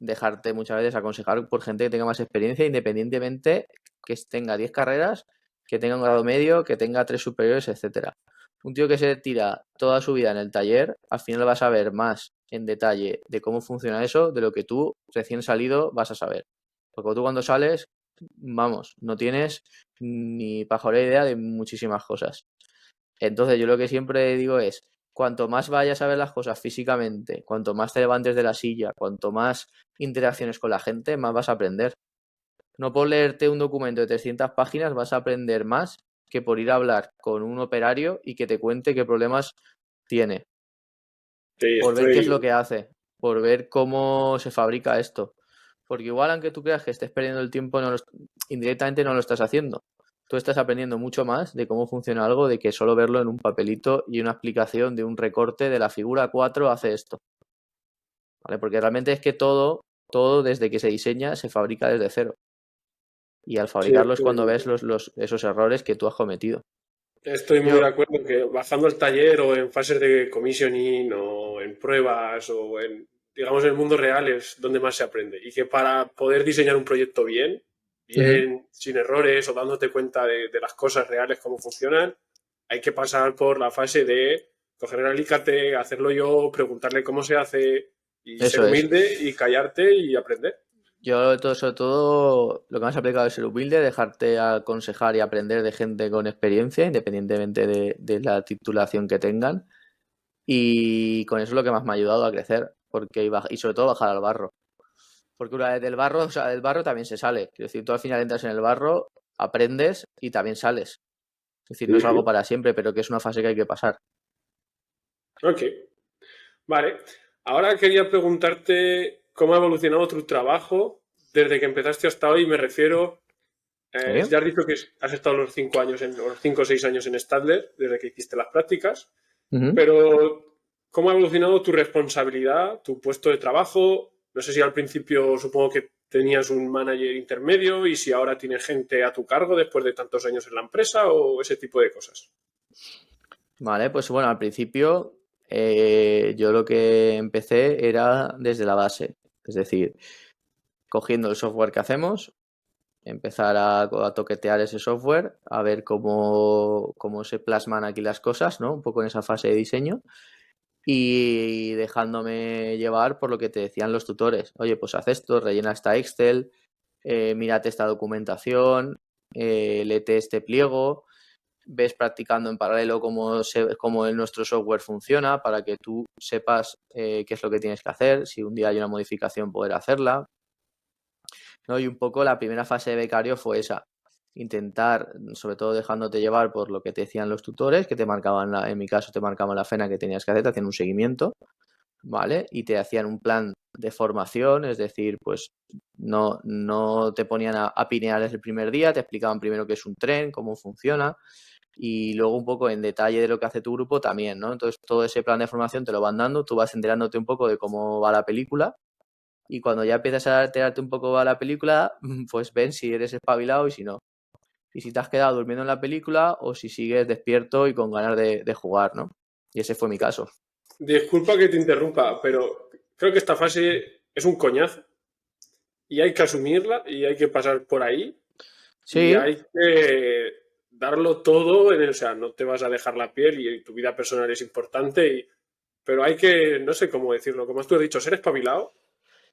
dejarte muchas veces aconsejar por gente que tenga más experiencia, independientemente que tenga 10 carreras, que tenga un grado medio, que tenga 3 superiores, etcétera. Un tío que se tira toda su vida en el taller, al final vas a ver más en detalle de cómo funciona eso de lo que tú recién salido vas a saber. Porque tú cuando sales, vamos, no tienes ni pajolera idea de muchísimas cosas. Entonces yo lo que siempre digo es, cuanto más vayas a ver las cosas físicamente, cuanto más te levantes de la silla, cuanto más interacciones con la gente, más vas a aprender. No por leerte un documento de 300 páginas vas a aprender más que por ir a hablar con un operario y que te cuente qué problemas tiene, Sí, por ver qué es estoy... lo que hace, por ver cómo se fabrica esto. Porque igual aunque tú creas que estés perdiendo el tiempo, indirectamente no lo estás haciendo. tú estás aprendiendo mucho más de cómo funciona algo de que solo verlo en un papelito y una explicación de un recorte de la figura 4 hace esto, ¿vale? Porque realmente es que todo desde que se diseña se fabrica desde cero. Y al Sí, fabricarlo es cuando ves esos errores que tú has cometido. estoy muy de Yo, acuerdo que bajando el taller o en fases de commissioning o en pruebas o en, digamos, en el mundo real es donde más se aprende. Y que para poder diseñar un proyecto bien, Ujú. bien, sin errores o dándote cuenta de las cosas reales, cómo funcionan, hay que pasar por la fase de coger el alicate, hacerlo yo, preguntarle cómo se hace y ser Eso es. humilde y callarte y aprender. Yo sobre todo lo que más he aplicado es ser humilde, dejarte aconsejar y aprender de gente con experiencia, independientemente de la titulación que tengan. Y con eso es lo que más me ha ayudado a crecer, porque y sobre todo bajar al barro. Porque una vez del barro, o sea, del barro también se sale. Quiero decir, tú al final entras en el barro, aprendes y también sales. Es decir, no es algo Ujú. para siempre, pero que es una fase que hay que pasar. Ok, vale. Ahora quería preguntarte cómo ha evolucionado tu trabajo desde que empezaste hasta hoy. Me refiero, ¿Sí? ya has dicho que has estado los 5 años, los 5 o 6 años en Stadler, desde que hiciste las prácticas, Ujú. pero ¿cómo ha evolucionado tu responsabilidad, tu puesto de trabajo? No sé si al principio supongo que tenías un manager intermedio y si ahora tienes gente a tu cargo después de tantos años en la empresa o ese tipo de cosas. Vale, pues bueno, al principio yo lo que empecé era desde la base. Es decir, cogiendo el software que hacemos, empezar a toquetear ese software, a ver cómo se plasman aquí las cosas, ¿no? Un poco en esa fase de diseño y dejándome llevar por lo que te decían los tutores. Oye, pues haz esto, rellena esta Excel, mírate esta documentación, léete este pliego, ves practicando en paralelo cómo nuestro software funciona para que tú sepas qué es lo que tienes que hacer, si un día hay una modificación poder hacerla, ¿no? Y un poco la primera fase de becario fue esa, intentar, sobre todo dejándote llevar por lo que te decían los tutores, que te marcaban, en mi caso te marcaban la faena que tenías que hacer, te hacían un seguimiento, ¿vale? Y te hacían un plan de formación, es decir, pues no te ponían a pinear desde el primer día, te explicaban primero qué es un tren, cómo funciona, y luego un poco en detalle de lo que hace tu grupo también, ¿no? Entonces todo ese plan de formación te lo van dando, tú vas enterándote un poco de cómo va la película y cuando ya empiezas a enterarte un poco de la película, pues ven si eres espabilado y si no. Y si te has quedado durmiendo en la película o si sigues despierto y con ganas de jugar, ¿no? Y ese fue mi caso. Disculpa que te interrumpa, pero creo que esta fase es un coñazo y hay que asumirla y hay que pasar por ahí y Sí, hay que darlo todo, o sea, no te vas a dejar la piel y tu vida personal es importante, pero hay que, no sé cómo decirlo, como tú has dicho, ser espabilado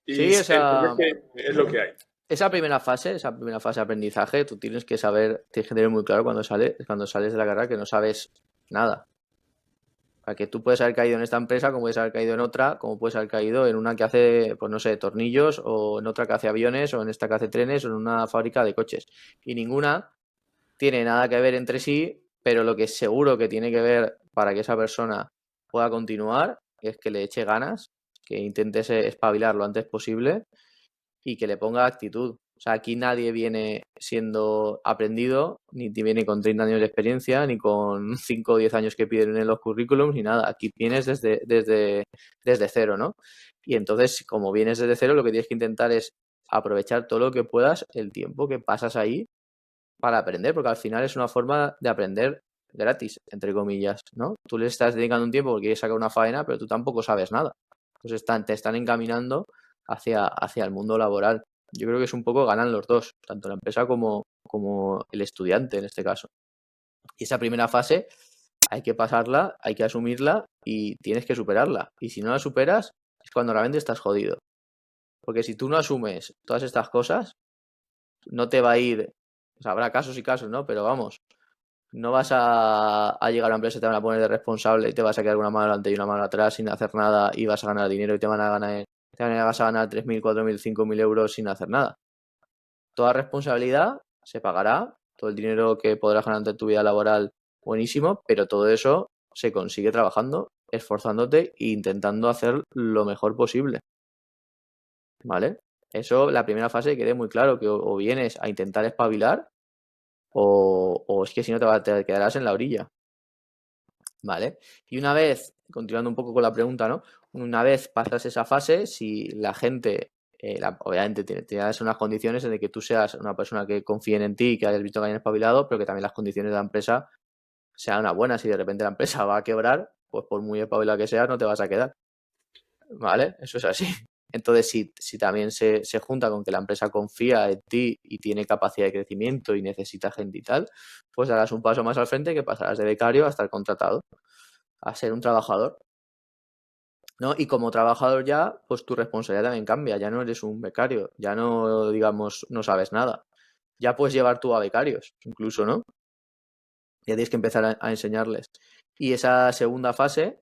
y sí, entender que es lo que hay. esa primera fase de aprendizaje, tú tienes que saber, tienes que tener muy claro cuando sales de la carrera que no sabes nada. O sea, que tú puedes haber caído en esta empresa, como puedes haber caído en otra, como puedes haber caído en una que hace, pues no sé, tornillos, o en otra que hace aviones, o en esta que hace trenes, o en una fábrica de coches. Y ninguna tiene nada que ver entre sí, pero lo que seguro que tiene que ver para que esa persona pueda continuar es que le eche ganas, que intente espabilar lo antes posible y que le ponga actitud. O sea, aquí nadie viene siendo aprendido, ni te viene con 30 años de experiencia, ni con 5 o 10 años que piden en los currículums, ni nada. Aquí vienes desde cero, ¿no? Y entonces, como vienes desde cero, lo que tienes que intentar es aprovechar todo lo que puedas el tiempo que pasas ahí para aprender, porque al final es una forma de aprender gratis, entre comillas, ¿no? Tú le estás dedicando un tiempo porque quieres sacar una faena, pero tú tampoco sabes nada. Entonces te están encaminando hacia el mundo laboral. Yo creo que es un poco ganan los dos, tanto la empresa como el estudiante en este caso. Y esa primera fase hay que pasarla, hay que asumirla y tienes que superarla. Y si no la superas, es cuando realmente estás jodido. Porque si tú no asumes todas estas cosas, no te va a ir, o sea, habrá casos y casos, ¿no? Pero vamos, no vas a llegar a una empresa, te van a poner de responsable y te vas a quedar una mano delante y una mano atrás sin hacer nada y vas a ganar dinero y vas a ganar 3.000 4.000 5.000 euros sin hacer nada. Toda responsabilidad se pagará, todo el dinero que podrás ganar ante tu vida laboral, buenísimo, pero todo eso se consigue trabajando, esforzándote e intentando hacer lo mejor posible, ¿vale? Eso, la primera fase quede muy claro, que o vienes a intentar espabilar o es que si no te quedarás en la orilla, ¿vale? Y una vez, continuando un poco con la pregunta, ¿no? Una vez pasas esa fase, si la gente, obviamente tienes unas condiciones en las que tú seas una persona que confíen en ti, que hayas visto que hayan espabilado, pero que también las condiciones de la empresa sean unas buenas. Si de repente la empresa va a quebrar, pues por muy espabilado que seas, no te vas a quedar, ¿vale? Eso es así. Entonces, si también se junta con que la empresa confía en ti y tiene capacidad de crecimiento y necesita gente y tal, pues darás un paso más al frente, que pasarás de becario a estar contratado, a ser un trabajador, ¿no? Y como trabajador ya, pues tu responsabilidad también cambia, ya no eres un becario, ya no, digamos, no sabes nada. Ya puedes llevar tú a becarios, incluso, ¿no? Ya tienes que empezar a enseñarles. Y esa segunda fase,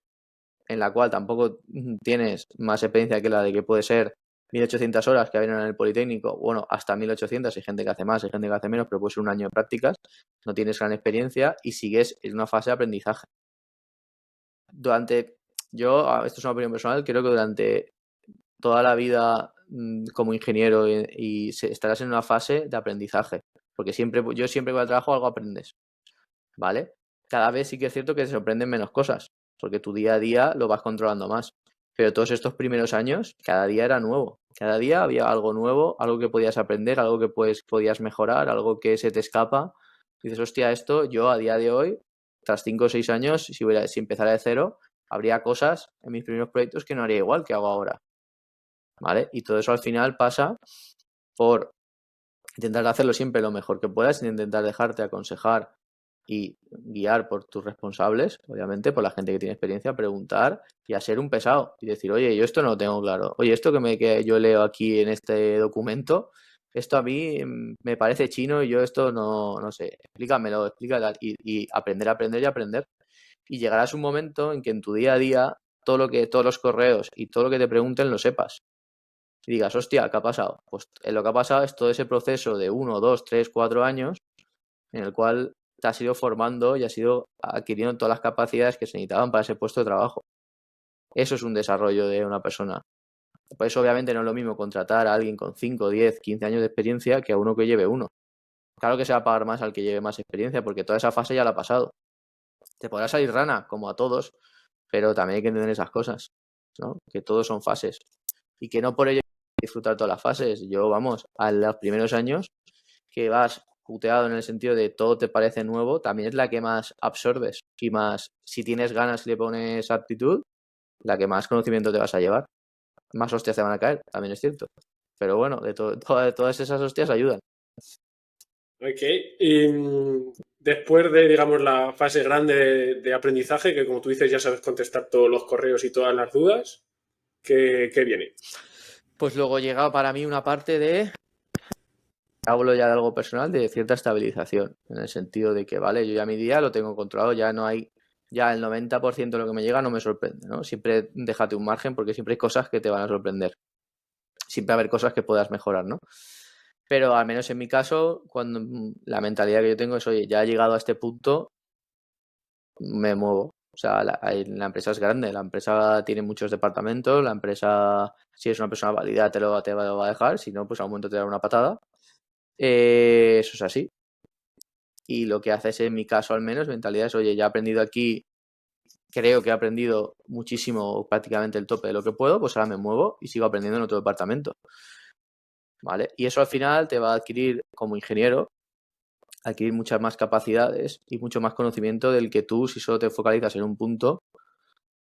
en la cual tampoco tienes más experiencia que la de que puede ser 1.800 horas que vienen en el Politécnico, bueno, hasta 1.800, hay gente que hace más, hay gente que hace menos, pero puede ser un año de prácticas, no tienes gran experiencia y sigues en una fase de aprendizaje. Esto es una opinión personal, creo que durante toda la vida como ingeniero estarás en una fase de aprendizaje, porque yo siempre que voy al trabajo algo aprendes, ¿vale? Cada vez sí que es cierto que te sorprenden menos cosas, porque tu día a día lo vas controlando más. Pero todos estos primeros años, cada día era nuevo. Cada día había algo nuevo, algo que podías aprender, algo que podías mejorar, algo que se te escapa. Dices, hostia, esto yo a día de hoy, tras 5 o 6 años, si empezara de cero, habría cosas en mis primeros proyectos que no haría igual que hago ahora, ¿vale? Y todo eso al final pasa por intentar hacerlo siempre lo mejor que puedas, sin intentar dejarte aconsejar y guiar por tus responsables, obviamente, por la gente que tiene experiencia, preguntar y a ser un pesado y decir, oye, yo esto no lo tengo claro. Oye, esto que yo leo aquí en este documento, esto a mí me parece chino y yo esto no sé, explícamelo, explícalo y aprender, aprender y aprender. Y llegarás un momento en que en tu día a día todos los correos y todo lo que te pregunten lo sepas. Y digas, hostia, ¿qué ha pasado? Pues lo que ha pasado es todo ese proceso de 1, 2, 3, 4 años en el cual te has ido formando y has ido adquiriendo todas las capacidades que se necesitaban para ese puesto de trabajo. Eso es un desarrollo de una persona. Por eso, obviamente, no es lo mismo contratar a alguien con 5, 10, 15 años de experiencia que a uno que lleve uno. Claro que se va a pagar más al que lleve más experiencia, porque toda esa fase ya la ha pasado. Te podrá salir rana, como a todos, pero también hay que entender esas cosas, ¿no? Que todos son fases. Y que no por ello hay que disfrutar todas las fases. Yo, vamos, a los primeros años que vas puteado en el sentido de todo te parece nuevo, también es la que más absorbes y más, si tienes ganas y le pones aptitud, la que más conocimiento te vas a llevar. Más hostias te van a caer, también es cierto. Pero bueno, todas esas hostias ayudan. Ok. Y después de, digamos, la fase grande de aprendizaje, que como tú dices ya sabes contestar todos los correos y todas las dudas, ¿qué viene? Pues luego llega para mí una parte hablo ya de algo personal, de cierta estabilización, en el sentido de que, vale, yo ya mi día lo tengo controlado, ya el 90% de lo que me llega no me sorprende, ¿no? Siempre déjate un margen porque siempre hay cosas que te van a sorprender. Siempre va a haber cosas que puedas mejorar, ¿no? Pero al menos en mi caso, cuando la mentalidad que yo tengo es, oye, ya he llegado a este punto, me muevo. O sea, la empresa es grande, la empresa tiene muchos departamentos, la empresa, si es una persona válida, te lo va a dejar, si no, pues al momento te dará una patada. Eso es así. Y lo que haces en mi caso al menos, mentalidad es, oye, ya he aprendido aquí, creo que he aprendido muchísimo, prácticamente el tope de lo que puedo, pues ahora me muevo y sigo aprendiendo en otro departamento. ¿Vale? Y eso al final te va a adquirir como ingeniero, adquirir muchas más capacidades y mucho más conocimiento del que tú, si solo te focalizas en un punto,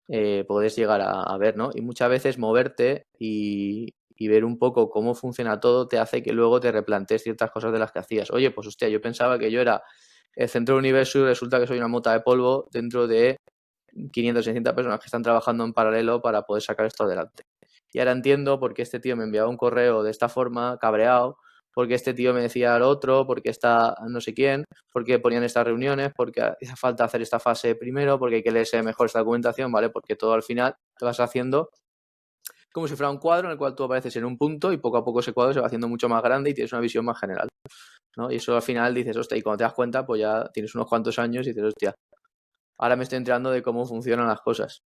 puedes llegar a ver, ¿no? Y muchas veces moverte y ver un poco cómo funciona todo te hace que luego te replantees ciertas cosas de las que hacías. Oye, pues hostia, yo pensaba que yo era el centro del universo y resulta que soy una mota de polvo dentro de 500, 600 personas que están trabajando en paralelo para poder sacar esto adelante. Y ahora entiendo por qué este tío me enviaba un correo de esta forma, cabreado, porque este tío me decía lo otro, porque está no sé quién, porque ponían estas reuniones, porque hace falta hacer esta fase primero, porque hay que leerse mejor esta documentación, ¿vale? Porque todo al final te vas haciendo como si fuera un cuadro en el cual tú apareces en un punto y poco a poco ese cuadro se va haciendo mucho más grande y tienes una visión más general, ¿no? Y eso al final dices, hostia, y cuando te das cuenta, pues ya tienes unos cuantos años y dices, hostia, ahora me estoy enterando de cómo funcionan las cosas,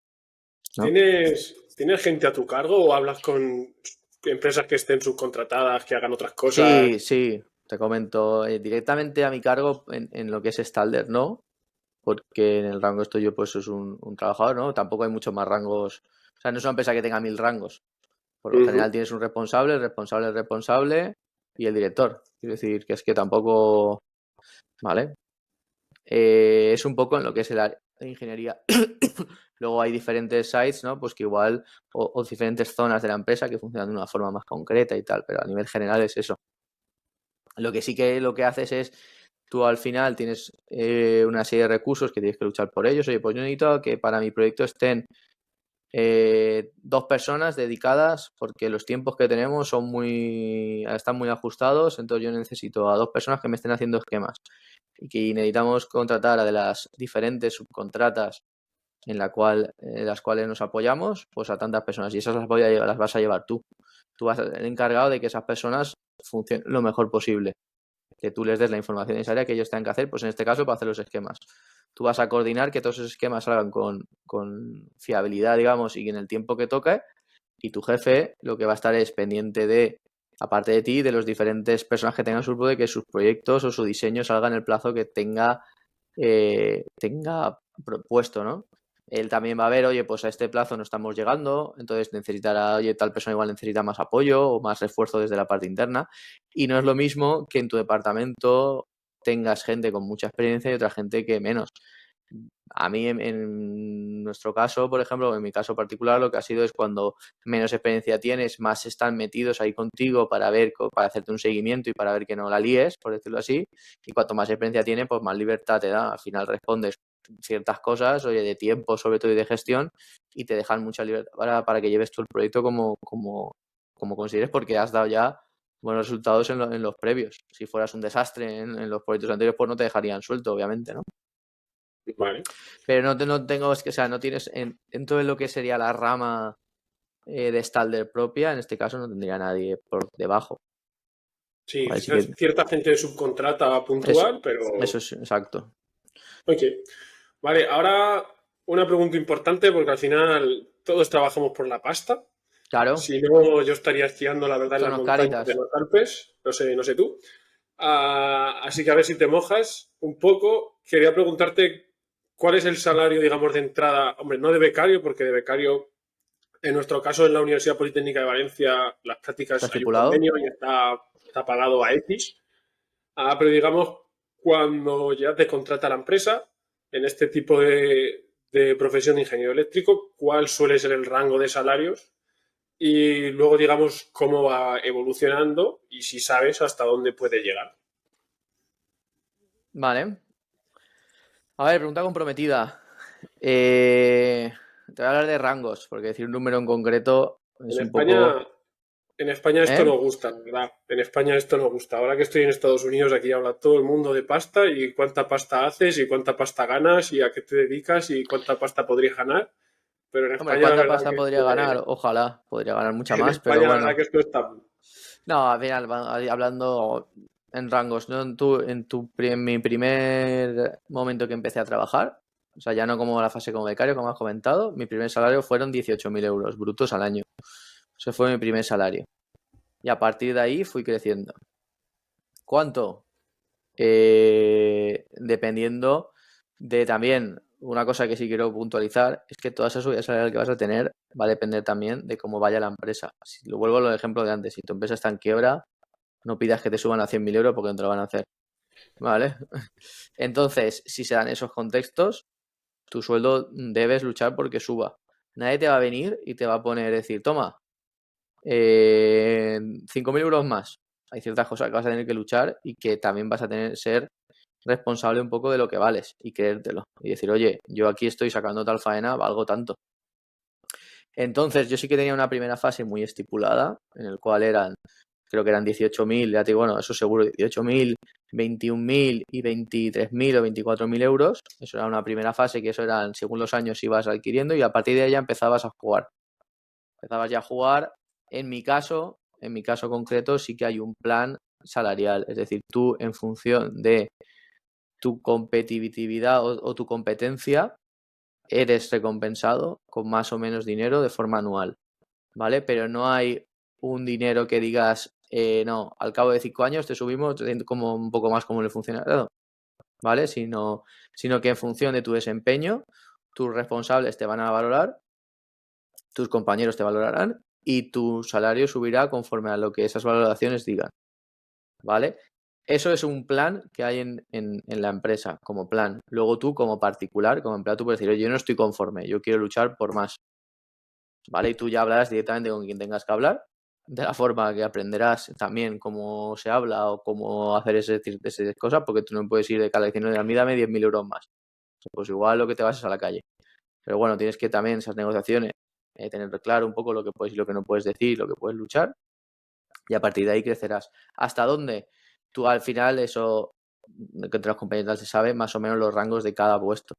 ¿no? ¿Tienes gente a tu cargo o hablas con empresas que estén subcontratadas, que hagan otras cosas? Sí, sí. Te comento, directamente a mi cargo en lo que es Stalder, no, porque en el rango estoy yo, pues es un trabajador, ¿no? Tampoco hay muchos más rangos. O sea, no es una empresa que tenga 1000 rangos. Por lo general tienes un responsable, el responsable y el director. Quiero decir que es que tampoco, ¿vale? Es un poco en lo que es el área de ingeniería. Luego hay diferentes sites, ¿no? Pues que igual, o diferentes zonas de la empresa que funcionan de una forma más concreta y tal, pero a nivel general es eso. Lo que sí que lo que haces es, tú al final tienes una serie de recursos que tienes que luchar por ellos. Oye, pues yo necesito que para mi proyecto estén 2 personas dedicadas porque los tiempos que tenemos están muy ajustados, entonces yo necesito a 2 personas que me estén haciendo esquemas y que necesitamos contratar a de las diferentes subcontratas las cuales nos apoyamos, pues a tantas personas y esas las vas a llevar tú. Tú vas a ser el encargado de que esas personas funcionen lo mejor posible, que tú les des la información necesaria que ellos tengan que hacer, pues en este caso para hacer los esquemas. Tú vas a coordinar que todos esos esquemas salgan con fiabilidad, digamos, y en el tiempo que toque, y tu jefe lo que va a estar es pendiente de, aparte de ti, de los diferentes personas que tengan de que sus proyectos o su diseño salga en el plazo que tenga propuesto, ¿no? Él también va a ver, oye, pues a este plazo no estamos llegando, entonces necesitará, oye, tal persona igual necesita más apoyo o más refuerzo desde la parte interna. Y no es lo mismo que en tu departamento tengas gente con mucha experiencia y otra gente que menos. A mí, en nuestro caso, por ejemplo, en mi caso particular, lo que ha sido es cuando menos experiencia tienes, más están metidos ahí contigo para para hacerte un seguimiento y para ver que no la líes, por decirlo así. Y cuanto más experiencia tiene, pues más libertad te da. Al final respondes ciertas cosas, oye, de tiempo sobre todo y de gestión, y te dejan mucha libertad para que lleves tú el proyecto como consideres, porque has dado ya buenos resultados en los previos. Si fueras un desastre en los proyectos anteriores, pues no te dejarían suelto, obviamente, ¿no? Vale. Pero no tengo, es que, o sea, no tienes dentro de lo que sería la rama de Stalder propia, en este caso no tendría nadie por debajo. Sí, Así quizás que cierta gente de subcontrata eso, puntual, pero... eso es exacto. Ok. Vale, ahora una pregunta importante porque al final todos trabajamos por la pasta. Claro, Si no, yo estaría esquiando, la verdad, en son las los montañas de Cáritas. los Alpes. No sé tú. Así que a ver si te mojas un poco. Quería preguntarte cuál es el salario, digamos, de entrada. Hombre, no de becario, porque de becario, en nuestro caso, en la Universidad Politécnica de Valencia, las ¿Está prácticas hay un estipulado? convenio y está pagado a X. Pero digamos, cuando ya te contrata la empresa, en este tipo de profesión de ingeniero eléctrico, ¿cuál suele ser el rango de salarios? Y luego, digamos, cómo va evolucionando y si sabes hasta dónde puede llegar. Vale. A ver, pregunta comprometida. Eh, Te voy a hablar de rangos, porque decir un número en concreto En es un poco... España, en España esto ¿Eh? no gusta, la ¿verdad? En España esto no gusta. Ahora que estoy en Estados Unidos, aquí habla todo el mundo de pasta y cuánta pasta haces y cuánta pasta ganas y a qué te dedicas y cuánta pasta podrías ganar. Pero en Hombre, España la ¿cuánta verdad pasta que podría ganar? Ojalá, podría ganar mucha en más, pero España la bueno. verdad que esto está... No, al final, hablando en rangos, ¿no? En mi primer momento que empecé a trabajar, o sea, ya no como la fase como becario, como has comentado, mi primer salario fueron 18.000 euros brutos al año. Ese fue mi primer salario. Y a partir de ahí fui creciendo. ¿Cuánto? Dependiendo de también, una cosa que sí quiero puntualizar, es que toda esa subida salarial que vas a tener va a depender también de cómo vaya la empresa. Si lo vuelvo al ejemplo de antes, si tu empresa está en quiebra, no pidas que te suban a 100.000 euros porque no te lo van a hacer. ¿Vale? Entonces, si se dan esos contextos, tu sueldo debes luchar porque suba. Nadie te va a venir y te va a poner, decir, toma, 5.000 euros más. Hay ciertas cosas que vas a tener que luchar y que también vas a tener ser responsable un poco de lo que vales y creértelo. Y decir, oye, yo aquí estoy sacando tal faena, valgo tanto. Entonces, yo sí que tenía una primera fase muy estipulada, en el cual creo que eran 18.000, ya te digo, bueno, eso seguro, 18.000, 21.000 y 23.000 o 24.000 euros. Eso era una primera fase, que eso eran, según los años ibas adquiriendo y a partir de ahí ya empezabas a jugar. Empezabas ya a jugar. En mi caso concreto, sí que hay un plan salarial. Es decir, tú en función de tu competitividad o tu competencia, eres recompensado con más o menos dinero de forma anual, ¿vale? Pero no hay un dinero que digas, no, al cabo de 5 años te subimos como un poco más como en el funcionariado, ¿vale? Sino que en función de tu desempeño, tus responsables te van a valorar, tus compañeros te valorarán y tu salario subirá conforme a lo que esas valoraciones digan, ¿vale? Eso es un plan que hay en la empresa, como plan. Luego tú, como particular, como empleado, tú puedes decir, oye, yo no estoy conforme, yo quiero luchar por más, ¿vale? Y tú ya hablarás directamente con quien tengas que hablar, de la forma que aprenderás también cómo se habla o cómo hacer esas cosas, porque tú no puedes ir de cara diciendo, a mí dame 10.000 euros más. Pues igual lo que te vas es a la calle. Pero bueno, tienes que también esas negociaciones, tener claro un poco lo que puedes y lo que no puedes decir, lo que puedes luchar, y a partir de ahí crecerás. ¿Hasta dónde? Tú al final eso, que entre los compañeros se sabe más o menos los rangos de cada puesto.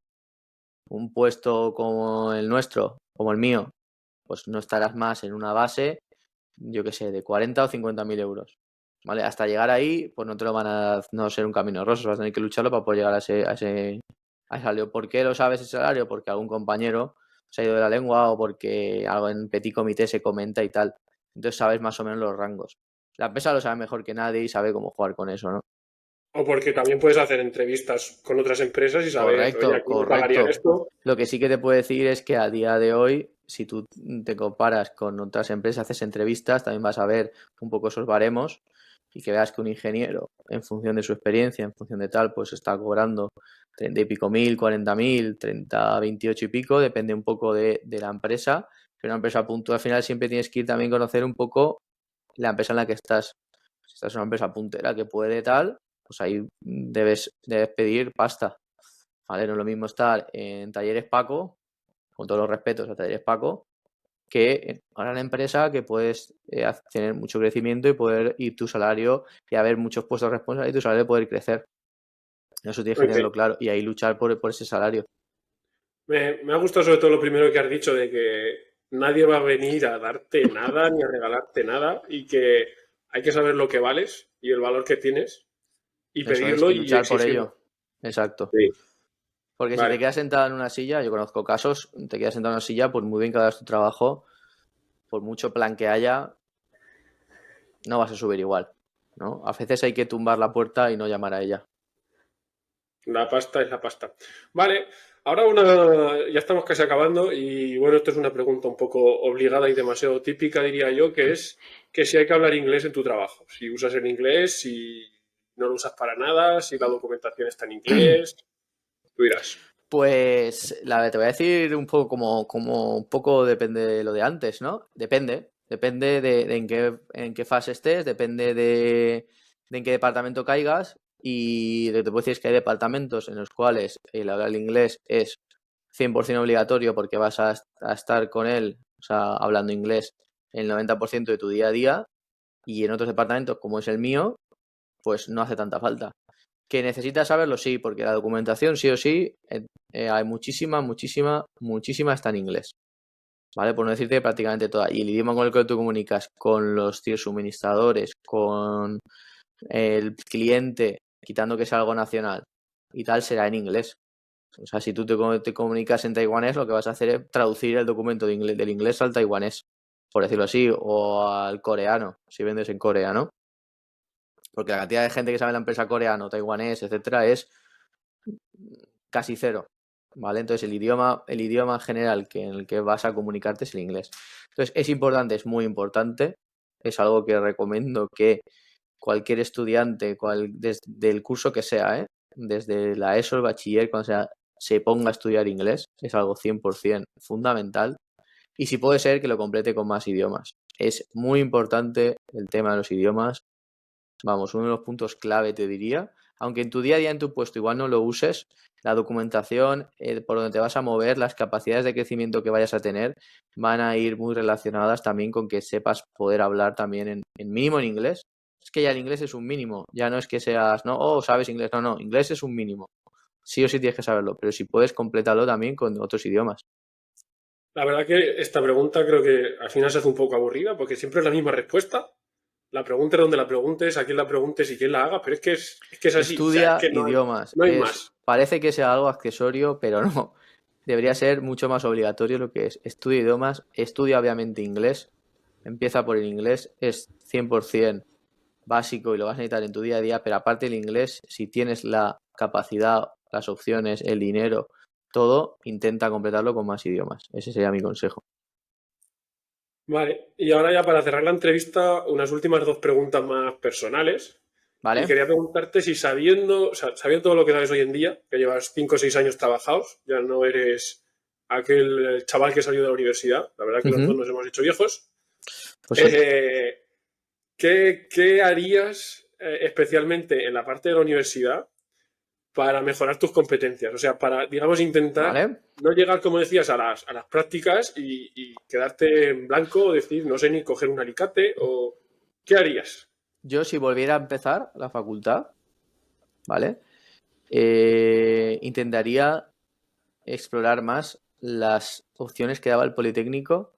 Un puesto como el nuestro, como el mío, pues no estarás más en una base, yo qué sé, de 40 o 50.000 euros. ¿Vale? Hasta llegar ahí, pues no te lo van a no ser un camino de rosas, vas a tener que lucharlo para poder llegar a ese salario. ¿Por qué lo sabes ese salario? Porque algún compañero se ha ido de la lengua o porque algo en petit comité se comenta y tal. Entonces sabes más o menos los rangos. La empresa lo sabe mejor que nadie y sabe cómo jugar con eso, ¿no? O porque también puedes hacer entrevistas con otras empresas y saber, oye, Correcto, aquí me pagarían correcto. esto. Lo que sí que te puedo decir es que a día de hoy, si tú te comparas con otras empresas, haces entrevistas, también vas a ver un poco esos baremos y que veas que un ingeniero, en función de su experiencia, en función de tal, pues está cobrando 30 y pico mil, 40.000, 30, 28 y pico, depende un poco de la empresa. Pero una empresa puntual, al final siempre tienes que ir también a conocer un poco la empresa en la que estás. Si estás en una empresa puntera que puede tal, pues ahí debes pedir pasta. ¿Vale? No es lo mismo estar en Talleres Paco, con todos los respetos a Talleres Paco, que en una gran empresa que puedes tener mucho crecimiento y poder ir tu salario y haber muchos puestos responsables y tu salario poder crecer. Eso tienes que Ok. tenerlo claro y ahí luchar por ese salario. Me ha gustado sobre todo lo primero que has dicho de que nadie va a venir a darte nada ni a regalarte nada y que hay que saber lo que vales y el valor que tienes y Eso es, pedirlo y y luchar por exigirlo. ello. Exacto. Sí, Porque si te vale. quedas sentado en una silla, yo conozco casos, te quedas sentado en una silla, por muy bien que hagas tu trabajo, por mucho plan que haya, no vas a subir igual, ¿no? A veces hay que tumbar la puerta y no llamar a ella. La pasta es la pasta. Vale, ahora ya estamos casi acabando y bueno, esto es una pregunta un poco obligada y demasiado típica, diría yo, que es que si hay que hablar inglés en tu trabajo, si usas el inglés, si no lo usas para nada, si la documentación está en inglés, tú dirás. Pues te voy a decir un poco como un poco depende de lo de antes, ¿no? Depende de en qué fase estés, depende de en qué departamento caigas y lo que te puedo decir es que hay departamentos en los cuales el hablar el inglés es 100% obligatorio porque vas a estar con él, o sea, hablando inglés el 90% de tu día a día y en otros departamentos como es el mío, pues no hace tanta falta. ¿Que necesitas saberlo? Sí, porque la documentación sí o sí hay muchísima está en inglés, ¿vale? Por no decirte prácticamente toda. Y el idioma con el que tú comunicas con los tíos suministradores, con el cliente, quitando que sea algo nacional y tal, será en inglés. O sea, si tú te comunicas en taiwanés, lo que vas a hacer es traducir el documento del inglés al taiwanés, por decirlo así, o al coreano, si vendes en coreano. Porque la cantidad de gente que sabe la empresa coreano, taiwanés, etcétera, es casi cero, ¿vale? Entonces el idioma general en el que vas a comunicarte es el inglés. Entonces es importante, es muy importante, es algo que recomiendo que cualquier estudiante, desde el curso que sea, desde la ESO, el bachiller, cuando sea, se ponga a estudiar inglés, es algo 100% fundamental. Y si puede ser que lo complete con más idiomas. Es muy importante el tema de los idiomas. Vamos, uno de los puntos clave te diría, aunque en tu día a día en tu puesto igual no lo uses, la documentación, por donde te vas a mover, las capacidades de crecimiento que vayas a tener van a ir muy relacionadas también con que sepas poder hablar también en mínimo en inglés. Es que ya el inglés es un mínimo, ya no es que seas, no, oh, sabes inglés, no, no, inglés es un mínimo. Sí o sí tienes que saberlo, pero si puedes, complétalo también con otros idiomas. La verdad que esta pregunta creo que al final se hace un poco aburrida porque siempre es la misma respuesta. La pregunta es donde la preguntes, a quién la preguntes y quién la haga, pero es que es así, o sea, es Estudia que idiomas. no hay más. Parece que sea algo accesorio, pero no. Debería ser mucho más obligatorio lo que es. Estudia idiomas, estudia obviamente inglés. Empieza por el inglés, es 100%. básico y lo vas a necesitar en tu día a día, pero aparte el inglés, si tienes la capacidad, las opciones, el dinero, todo, intenta completarlo con más idiomas. Ese sería mi consejo. Vale, y ahora ya para cerrar la entrevista, unas últimas dos preguntas más personales. Y ¿Vale? quería preguntarte si sabiendo, o sea, sabiendo todo lo que sabes hoy en día, que llevas 5 o 6 años trabajados, ya no eres aquel chaval que salió de la universidad, la verdad que los dos Ujú. nos hemos hecho viejos. Pues sí. Eh, ¿qué harías especialmente en la parte de la universidad para mejorar tus competencias? O sea, para, digamos, intentar ¿Vale? no llegar, como decías, a las prácticas y quedarte en blanco o decir, no sé ni coger un alicate o... ¿Qué harías? Yo si volviera a empezar la facultad, ¿vale? Intentaría explorar más las opciones que daba el Politécnico,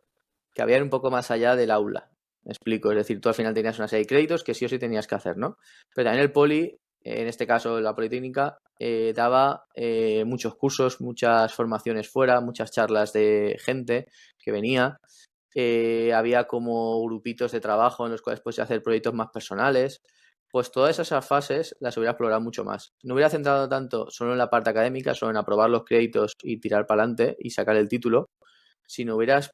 que habían un poco más allá del aula. Me explico, es decir, tú al final tenías una serie de créditos que sí o sí tenías que hacer, ¿no? Pero también el Poli, en este caso la Politécnica, daba muchos cursos, muchas formaciones fuera, muchas charlas de gente que venía. Había como grupitos de trabajo en los cuales puedes hacer proyectos más personales. Pues todas esas fases las hubiera explorado mucho más. No hubiera centrado tanto solo en la parte académica, solo en aprobar los créditos y tirar para adelante y sacar el título, sino hubieras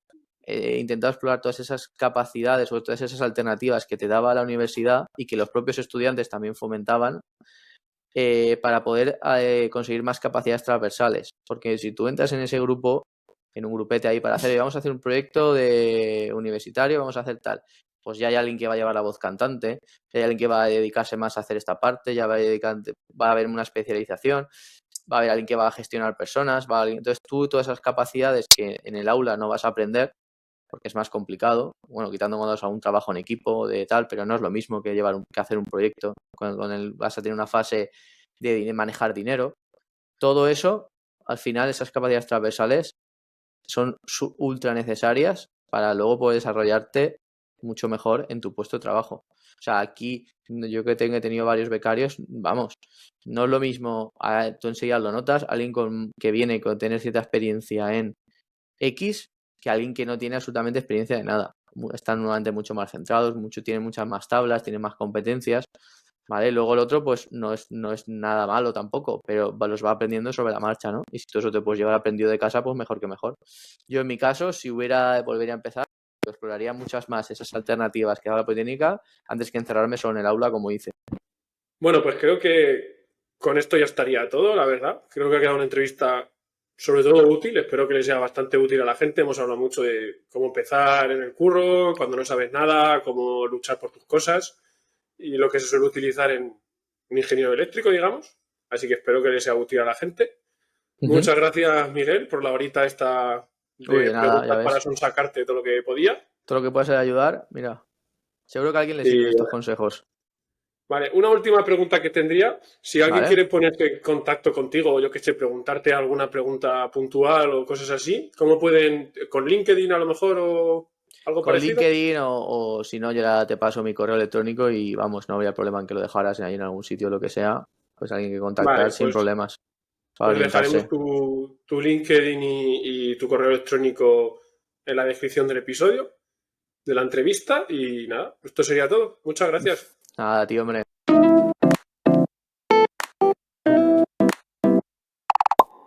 intentado explorar todas esas capacidades o todas esas alternativas que te daba la universidad y que los propios estudiantes también fomentaban para poder conseguir más capacidades transversales. Porque si tú entras en ese grupo, en un grupete ahí para hacer, vamos a hacer un proyecto de universitario, vamos a hacer tal. Pues ya hay alguien que va a llevar la voz cantante, ya hay alguien que va a dedicarse más a hacer esta parte, ya va a haber una especialización, va a haber alguien que va a gestionar personas, entonces tú todas esas capacidades que en el aula no vas a aprender, porque es más complicado, bueno, quitando modos a un trabajo en equipo de tal, pero no es lo mismo que que hacer un proyecto, vas a tener una fase de manejar dinero. Todo eso, al final, esas capacidades transversales son ultra necesarias para luego poder desarrollarte mucho mejor en tu puesto de trabajo. O sea, aquí yo que he tenido varios becarios, vamos, no es lo mismo, tú enseguida lo notas, alguien que viene con tener cierta experiencia en X que alguien que no tiene absolutamente experiencia de nada. Están nuevamente mucho más centrados, tienen muchas más tablas, tienen más competencias, ¿vale? Luego el otro, pues no es nada malo tampoco, pero los va aprendiendo sobre la marcha, ¿no? Y si tú eso te puedes llevar aprendido de casa, pues mejor que mejor. Yo en mi caso, si volvería a empezar, exploraría muchas más esas alternativas que da la Politécnica antes que encerrarme solo en el aula como hice. Bueno, pues creo que con esto ya estaría todo, la verdad. Creo que ha quedado una entrevista sobre todo útil. Espero que le sea bastante útil a la gente. Hemos hablado mucho de cómo empezar en el curro, cuando no sabes nada, cómo luchar por tus cosas y lo que se suele utilizar en un ingeniero eléctrico, digamos. Así que espero que le sea útil a la gente. Ujú. Muchas gracias, Miguel, por la horita esta Uy, de de nada, ya preguntas para ves. sacarte todo lo que podía. Todo lo que pueda ser ayudar, mira, seguro que a alguien le sirven Y estos consejos. vale, una última pregunta que tendría. Si alguien ¿Vale? quiere ponerte en contacto contigo, o yo que sé, preguntarte alguna pregunta puntual o cosas así, ¿cómo pueden? ¿Con LinkedIn a lo mejor o algo Con parecido? LinkedIn o si no, yo ya te paso mi correo electrónico y vamos, no habría problema en que lo dejaras ahí en algún sitio o lo que sea. Pues alguien que contactar Vale, sin problemas para pues dejaremos orientarse. tu LinkedIn y tu correo electrónico en la descripción del episodio, de la entrevista y nada, esto sería todo. Muchas gracias. Nada, tío, hombre.